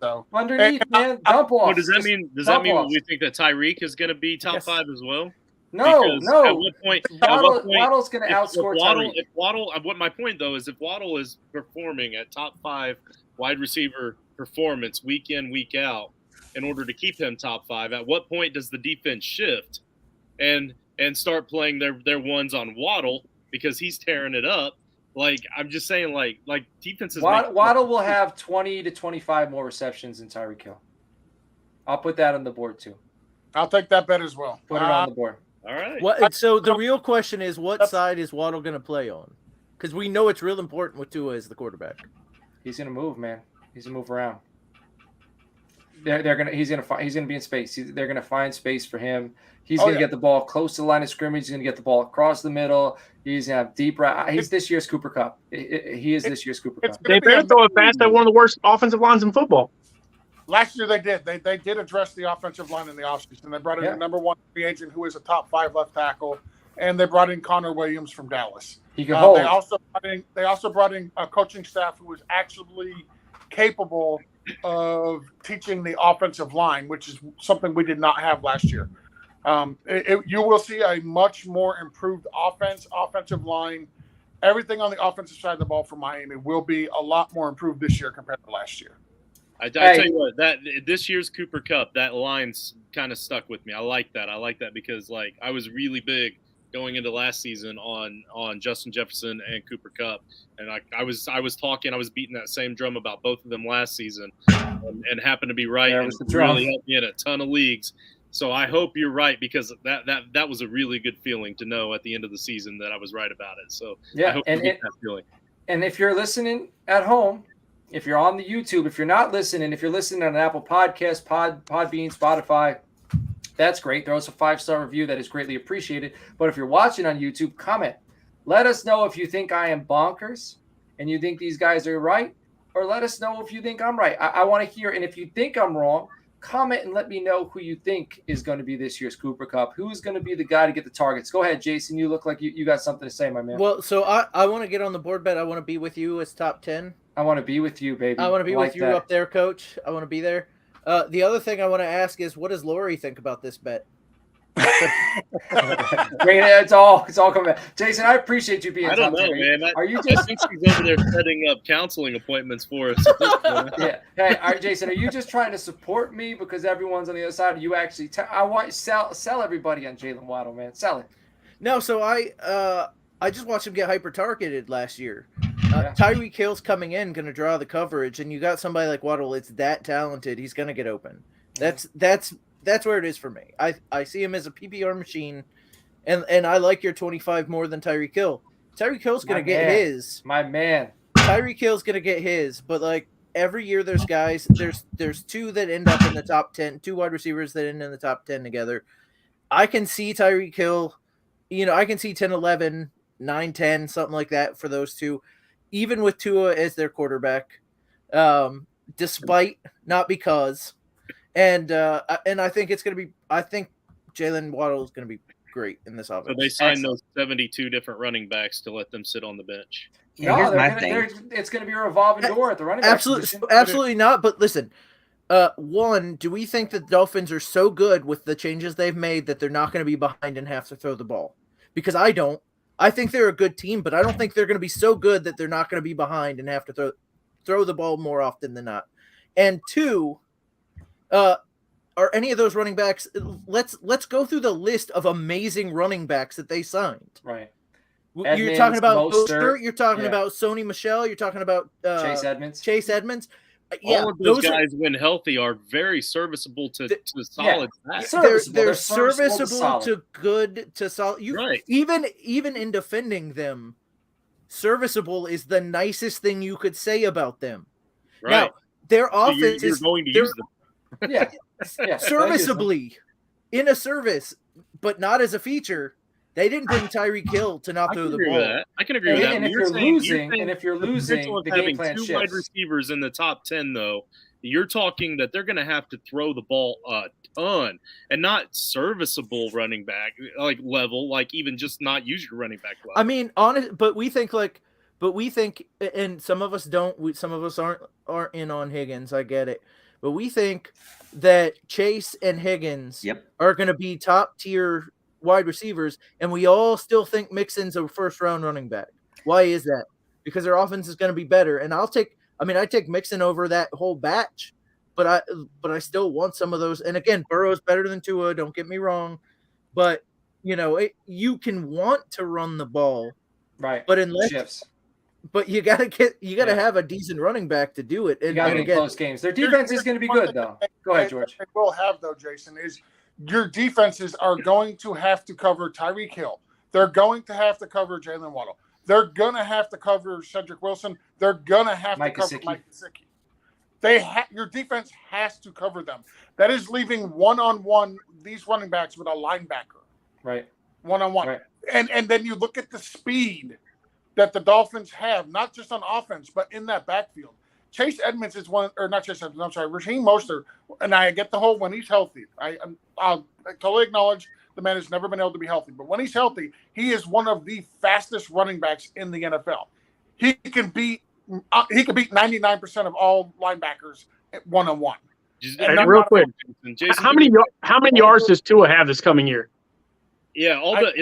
So underneath, man, dump off. Well, does that mean we think that Tyreek is going to be top 5 as well? No. At what point? Waddle's going to outscore Tyreek. What my point though is, if Waddle is performing at top 5 wide receiver performance week in, week out, in order to keep him top 5, at what point does the defense shift and start playing their ones on Waddle because he's tearing it up? Like, I'm just saying, like defenses. Waddle will have 20 to 25 more receptions than Tyreek Hill. I'll put that on the board too. I'll take that bet as well. Put it on the board. All right. So the real question is, what side is Waddle going to play on? Because we know it's real important with Tua as the quarterback. He's going to move, man. He's going to move around. He's gonna be in space. They're gonna find space for him. He's gonna get the ball close to the line of scrimmage. He's gonna get the ball across the middle. He's gonna have deep right. He's this year's Cooper Kupp. He is this year's Cooper Kupp. They better throw it fast at one of the worst offensive lines in football. Last year they did. They did address the offensive line in the offseason. They brought in the number 1 free agent who is a top 5 left tackle, and they brought in Connor Williams from Dallas. He can hold. They also brought in a coaching staff who was actually capable of teaching the offensive line, which is something we did not have last year. You will see a much more improved offensive line. Everything on the offensive side of the ball for Miami will be a lot more improved this year compared to last year. I tell you what, that this year's Cooper Kupp, that line's kind of stuck with me. I like that because like I was really big going into last season on Justin Jefferson and Cooper Kupp, and I was beating that same drum about both of them last season, and happened to be right. And it really helped me in a ton of leagues. So I hope you're right, because that was a really good feeling to know at the end of the season that I was right about it. So Yeah, I hope you get that feeling. And if you're listening at home, if you're on the YouTube, if you're not listening, if you're listening on an Apple Podcast, Podbean, Spotify, that's great. Throw us a 5-star review. That is greatly appreciated. But if you're watching on YouTube, comment. Let us know if you think I am bonkers and you think these guys are right, or let us know if you think I'm right. I want to hear. And if you think I'm wrong, comment and let me know who you think is going to be this year's Cooper Cup. Who's going to be the guy to get the targets? Go ahead, Jason. You look like you got something to say, my man. Well, so I want to get on the board bet. I want to be with you as top 10. I want to be with you, baby. I want to be with you up there, Coach. I want to be there. The other thing I want to ask is, what does Lori think about this bet? It's all coming back. Jason, I appreciate you being. I don't know, man. I think she's over there setting up counseling appointments for us. Yeah. Hey, all right, Jason, are you just trying to support me because everyone's on the other side? Or you actually? I want sell everybody on Jalen Waddle, man. Sell it. No, so I just watched him get hyper targeted last year. Tyreek Hill's coming in, going to draw the coverage, and you got somebody like Waddle. It's that talented. He's going to get open. That's where it is for me. I see him as a PPR machine, and I like your 25 more than Tyreek Hill. Tyreek Hill's going to get his. My man. Tyreek Hill's going to get his, but like every year there's guys, there's two that end up in the top 10, two wide receivers that end in the top 10 together. I can see Tyreek Hill, I can see 10, 11, 9, 10, something like that for those two, even with Tua as their quarterback, despite, not because. And I think it's going to be. I think Jalen Waddle is going to be great in this offense. So they signed those 72 different running backs to let them sit on the bench. No, it's going to be a revolving door at the running back position. Absolutely not. But listen, one, do we think that the Dolphins are so good with the changes they've made that they're not going to be behind and have to throw the ball? Because I don't. I think they're a good team, but I don't think they're going to be so good that they're not going to be behind and have to throw the ball more often than not. And two. Are any of those running backs? Let's go through the list of amazing running backs that they signed. Right. You're talking about Mostert, you're talking about Sony Michel. You're talking about Chase Edmonds. All of those guys, when healthy, are very serviceable to solid. They're serviceable to good to solid. Right. Even in defending them, serviceable is the nicest thing you could say about them. Right. Now, their offense you're going to use them. Yeah, serviceably in a service, but not as a feature. They didn't bring Tyreek Hill to not throw the ball. I can agree with that. And if you're losing, the game plan shifts. Two wide receivers in the top 10, though, you're talking that they're going to have to throw the ball a ton, and not serviceable running back level, like even just not use your running back level. I mean, but we think, and some of us don't. Some of us aren't in on Higgins. I get it. But we think that Chase and Higgins are going to be top tier wide receivers, and we all still think Mixon's a first round running back. Why is that? Because their offense is going to be better. And I take Mixon over that whole batch, but I still want some of those. And again, Burrow's better than Tua. Don't get me wrong, but you can want to run the ball, right? But But you gotta have a decent running back to do it. You gotta get close games. Their defense is going to be good, though. Go ahead, George. They will have, though, Jason, is your defenses are going to have to cover Tyreek Hill. They're going to have to cover Jalen Waddle. They're going to have to cover Cedric Wilson. They're going to have to cover Mike Gesicki. Your defense has to cover them. That is leaving one-on-one these running backs with a linebacker. Right. One-on-one. Right. And then you look at the speed that the Dolphins have, not just on offense, but in that backfield. Chase Edmonds is not Chase Edmonds, I'm sorry, Raheem Mostert, and I get the whole when he's healthy. I'll totally acknowledge the man has never been able to be healthy, but when he's healthy, he is one of the fastest running backs in the NFL. He can beat 99% of all linebackers one-on-one. And real quick, how many yards does Tua have this coming year? Yeah,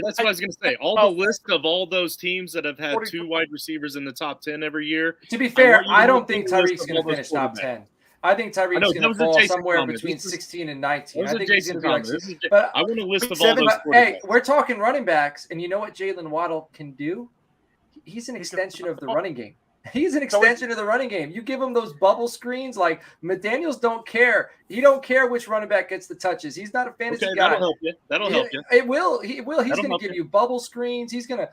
that's what I was going to say. All the list of all those teams that have had two wide receivers in the top 10 every year. To be fair, I don't think Tyreek's going to finish top 10. I think Tyreek's going to fall somewhere between 16 and 19. I think he's going to be like. But I want a list of all those. Hey, we're talking running backs, and you know what Jalen Waddle can do? He's an extension of the running game. He's an extension of the running game. You give him those bubble screens, like McDaniels don't care. He don't care which running back gets the touches. He's not a fantasy guy. That'll help you. That'll help you. It will. He will. He's That'll going to give you bubble screens. He's gonna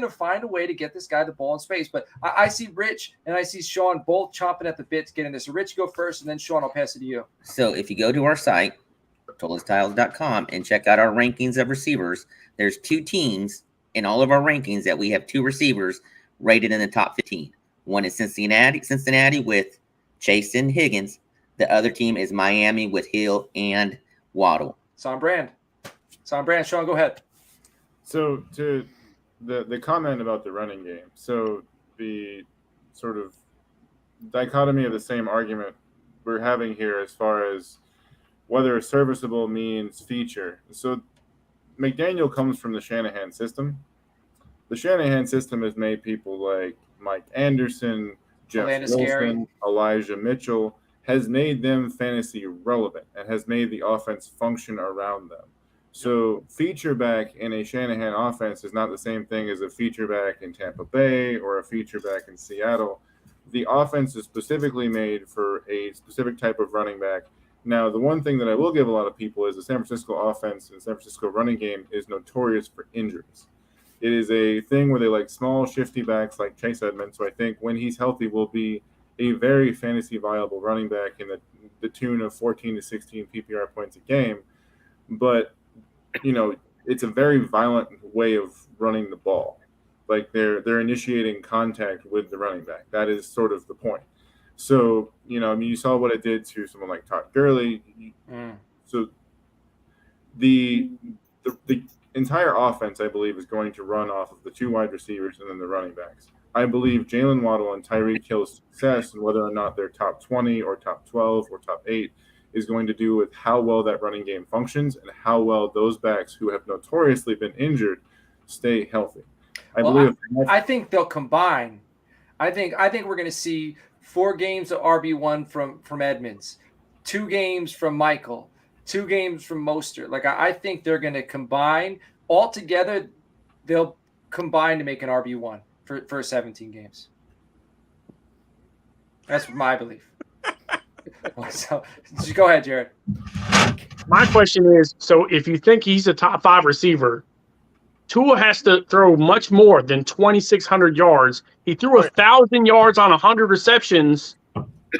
find a way to get this guy the ball in space. But I see Rich and I see Sean both chomping at the bit to get in this. So Rich, go first, and then Sean, I'll pass it to you. So if you go to our site, totalstiles.com, and check out our rankings of receivers, there's 2 teams in all of our rankings that we have 2 receivers rated in the top 15. One is Cincinnati with Chase and Higgins. The other team is Miami with Hill and Waddle. It's on brand. Sean, go ahead. So to the comment about the running game. So the sort of dichotomy of the same argument we're having here as far as whether serviceable means feature. So McDaniel comes from the Shanahan system. The Shanahan system has made people like Mike Anderson, Jeff Wilson, Elijah Mitchell, has made them fantasy relevant and has made the offense function around them. So feature back in a Shanahan offense is not the same thing as a feature back in Tampa Bay or a feature back in Seattle. The offense is specifically made for a specific type of running back. Now, the one thing that I will give a lot of people is the San Francisco offense and San Francisco running game is notorious for injuries. It is a thing where they like small, shifty backs like Chase Edmonds. So I think when he's healthy, will be a very fantasy viable running back in the tune of 14 to 16 PPR points a game. But, you know, it's a very violent way of running the ball. Like they're initiating contact with the running back. That is sort of the point. So, you know, I mean, you saw what it did to someone like Todd Gurley. So the entire offense, I believe, is going to run off of the 2 wide receivers and then the running backs. I believe Jalen Waddle and Tyreek Hill's success and whether or not they're top 20 or top 12 or top 8 is going to do with how well that running game functions and how well those backs who have notoriously been injured stay healthy. I think they'll combine. I think we're going to see 4 games of RB1 from Edmonds, 2 games from Michael, 2 games from Mostert. Like I think they're going to combine all together. They'll combine to make an RB1 for 17 games. That's my belief. So go ahead, Jared. My question is, so if you think he's a top 5 receiver, Tua has to throw much more than 2,600 yards. He threw 1,000 yards on 100 receptions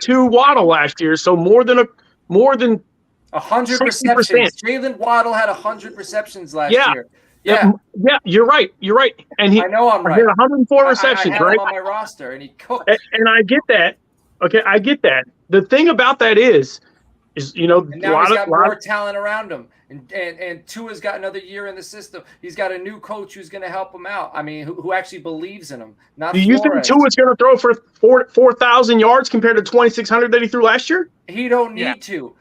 to Waddle last year, so more than 100 receptions. Jalen Waddle had 100 receptions last year. Yeah, you're right. And I know I'm right. He had 104 receptions, I had right? him on my roster, and he cooked. And I get that. Okay, I get that. The thing about that is you know, and now he's got more talent around him, and Tua's got another year in the system. He's got a new coach who's going to help him out. I mean, who actually believes in him? Not. Do you think Tua's going to throw for 4,000 yards compared to 2,600 that he threw last year? He don't need to.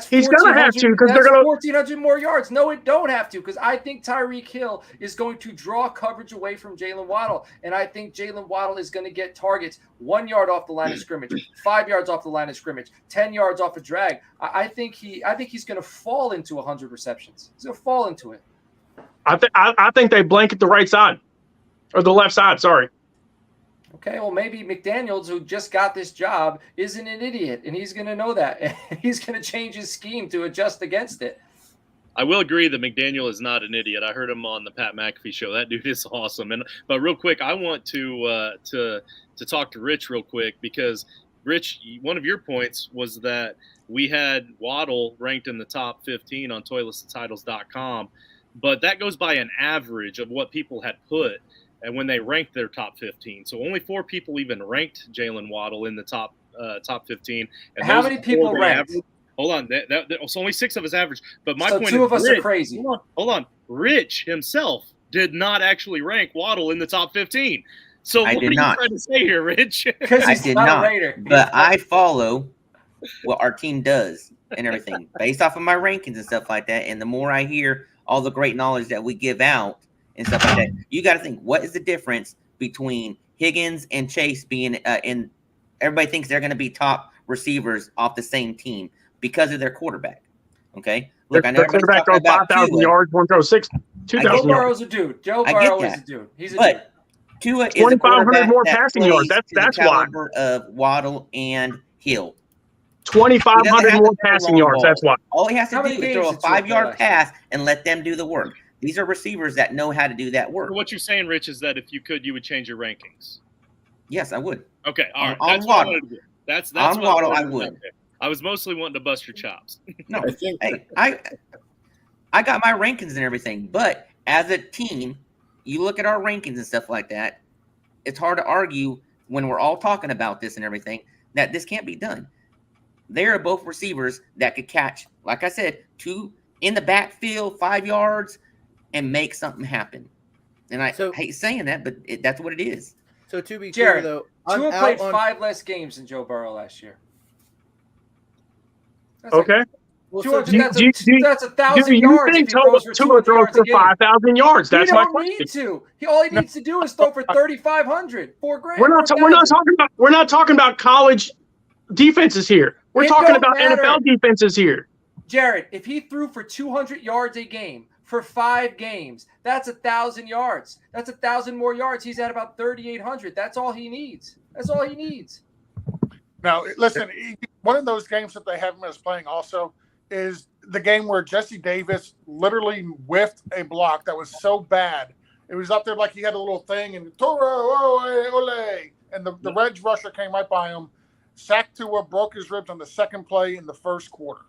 He's going to have to because they're going to 1,400 more yards. No, it don't have to because I think Tyreek Hill is going to draw coverage away from Jalen Waddle, and I think Jalen Waddle is going to get targets 1 yard off the line of scrimmage, 5 yards off the line of scrimmage, 10 yards off a drag. I think he's going to fall into 100 receptions. He's going to fall into it. I think they blanket the right side or the left side. Sorry. Okay, well, maybe McDaniels, who just got this job, isn't an idiot, and he's going to know that. And he's going to change his scheme to adjust against it. I will agree that McDaniel is not an idiot. I heard him on the Pat McAfee show. That dude is awesome. But real quick, I want to talk to Rich real quick because, Rich, one of your points was that we had Waddle ranked in the top 15 on toiletstitles.com, but that goes by an average of what people had put. And when they ranked their top 15, so only 4 people even ranked Jalen Waddle in the top 15. And how many people ranked? Hold on, that only 6 of us average. But my point is, 2 of us are crazy. Hold on, Rich himself did not actually rank Waddle in the top 15. So what are you trying to say here, Rich? Because I did not. But I follow what our team does and everything based off of my rankings and stuff like that. And the more I hear all the great knowledge that we give out and stuff like that, you got to think, what is the difference between Higgins and Chase being in? Everybody thinks they're going to be top receivers off the same team because of their quarterback. Okay, look, I know quarterback throws 5,000 yards, one throws 2,000 yards. Joe Burrow's a dude. Joe Burrow is a dude. He's a dude. Tua is a 2,500 quarterback more that passing yards. plays to the That's why. caliber of Waddle and Hill. 2,500 more passing yards. That's why. All he has to How do many is games throw a did Tua play 5-yard last year? pass and let them do the work. These are receivers that know how to do that work. So what you're saying, Rich, is that if you could, you would change your rankings. Yes, I would. Okay, all right. On That's what I Waddle. wanted to do. That's On what Waddle, wanted I to do. would. Okay. I was mostly wanting to bust your chops. No, I think hey, I got my rankings and everything, but as a team, you look at our rankings and stuff like that, it's hard to argue when we're all talking about this and everything that this can't be done. They are both receivers that could catch, like I said, 2 in the backfield, 5 yards, and make something happen. And I hate saying that, but that's what it is. So to be Jared, clear, though, Tua played 5 less games than Joe Burrow last year. That's Okay. Like well, 200, so that's 1,000 you yards think if he throws for Tua 200 throws yards a for game. 5,000 yards? That's He my don't question. need to. All he needs to do is throw for 3,500, $4,000. We're not talking about college defenses here. We're It talking don't about matter. NFL defenses here. Jared, if he threw for 200 yards a game for 5 games, that's 1,000 yards. That's 1,000 more yards. He's at about 3,800. That's all he needs. That's all he needs. Now, listen, one of those games that they have him as playing also is the game where Jesse Davis literally whiffed a block that was so bad. It was up there like he had a little thing, and Toro, ole, and the Reds rusher came right by him, sacked Tua, broke his ribs on the second play in the first quarter,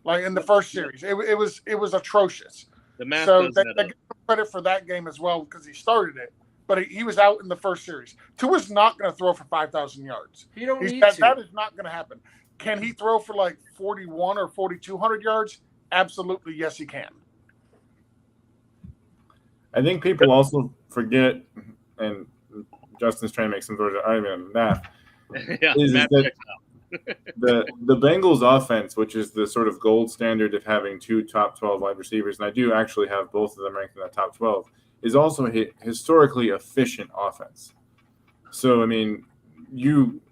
like in the first series. It was atrocious. The math so doesn't they add up. give him credit for that game as well because he started it, but he was out in the first series. Tua's not going to throw for 5,000 yards. He don't need that, to. That is not going to happen. Can he throw for like 41 or 4,200 yards? Absolutely, yes, he can. I think people also forget, and Justin's trying to make some sort of argument on math. Yeah, is math that checks out. the Bengals offense, which is the sort of gold standard of having 2 top 12 wide receivers, and I do actually have both of them ranked in that top 12, is also a historically efficient offense. So, I mean,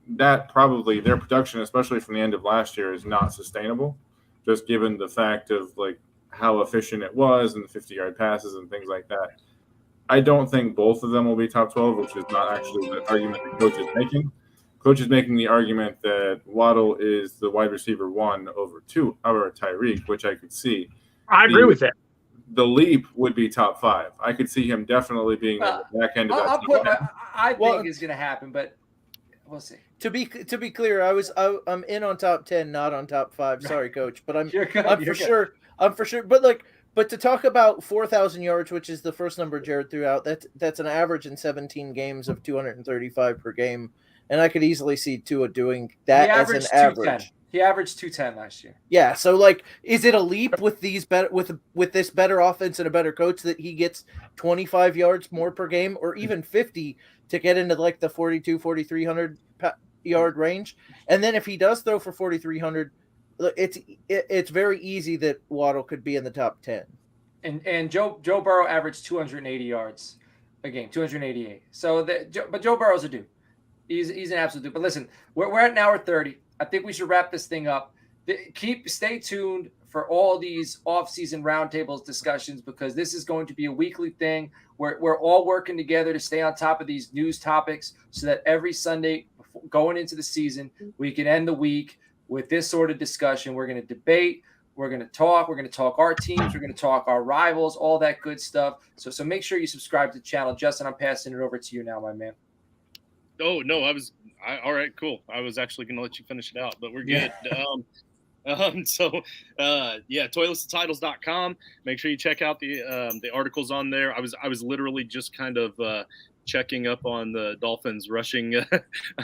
that probably their production, especially from the end of last year, is not sustainable, just given the fact of like how efficient it was and the 50-yard passes and things like that. I don't think both of them will be top 12, which is not actually the argument the coach is making. Coach is making the argument that Waddle is the wide receiver 1 over Tyreek, which I could see. I agree with that. The leap would be top 5. I could see him definitely being on the back end of that. I think it's going to happen, but we'll see. To be clear, I'm in on top 10, not on top 5. Sorry, Coach, but I'm for sure. But to talk about 4,000 yards, which is the first number Jared threw out, that's an average in 17 games of 235 per game, and I could easily see Tua doing that as an average. He averaged 210 last year. Yeah, so like, is it a leap with these with this better offense and a better coach that he gets 25 yards more per game, or even 50 to get into like the 4,300 yard range? And then if he does throw for 4,300, it's very easy that Waddle could be in the top 10. And Joe Burrow averaged 280 yards a game, 288. So but Joe Burrow's a dude. He's an absolute dude. But listen, we're at an hour 30. I think we should wrap this thing up. Stay tuned for all these off-season roundtables discussions, because this is going to be a weekly thing. We're all working together to stay on top of these news topics so that every Sunday going into the season, we can end the week with this sort of discussion. We're going to debate. We're going to talk our teams. We're going to talk our rivals, all that good stuff. So make sure you subscribe to the channel. Justin, I'm passing it over to you now, my man. Oh, no, all right, cool. I was actually going to let you finish it out, but we're good. toiletstitles.com. Make sure you check out the articles on there. I was literally just kind of checking up on the Dolphins rushing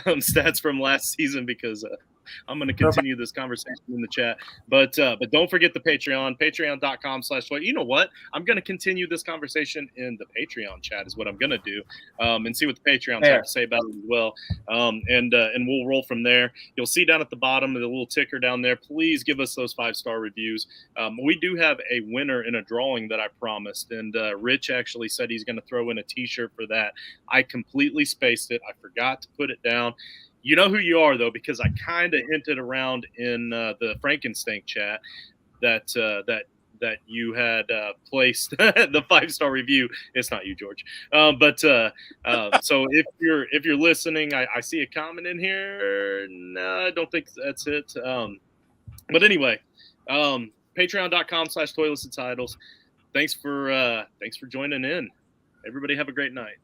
stats from last season, because I'm going to continue this conversation in the chat. But don't forget the Patreon, patreon.com/toilet. You know what? I'm going to continue this conversation in the Patreon chat is what I'm going to do, and see what the Patreons have to say about it as well. And we'll roll from there. You'll see down at the bottom of the little ticker down there, please give us those 5-star reviews. We do have a winner in a drawing that I promised, and Rich actually said he's going to throw in a T-shirt for that. I completely spaced it. I forgot to put it down. You know who you are, though, because I kind of hinted around in the Frankenstein chat that that you had placed the 5-star review. It's not you, George. So if you're listening, I see a comment in here. No, I don't think that's it. But anyway, patreon.com/toilets and titles. Thanks for joining in. Everybody have a great night.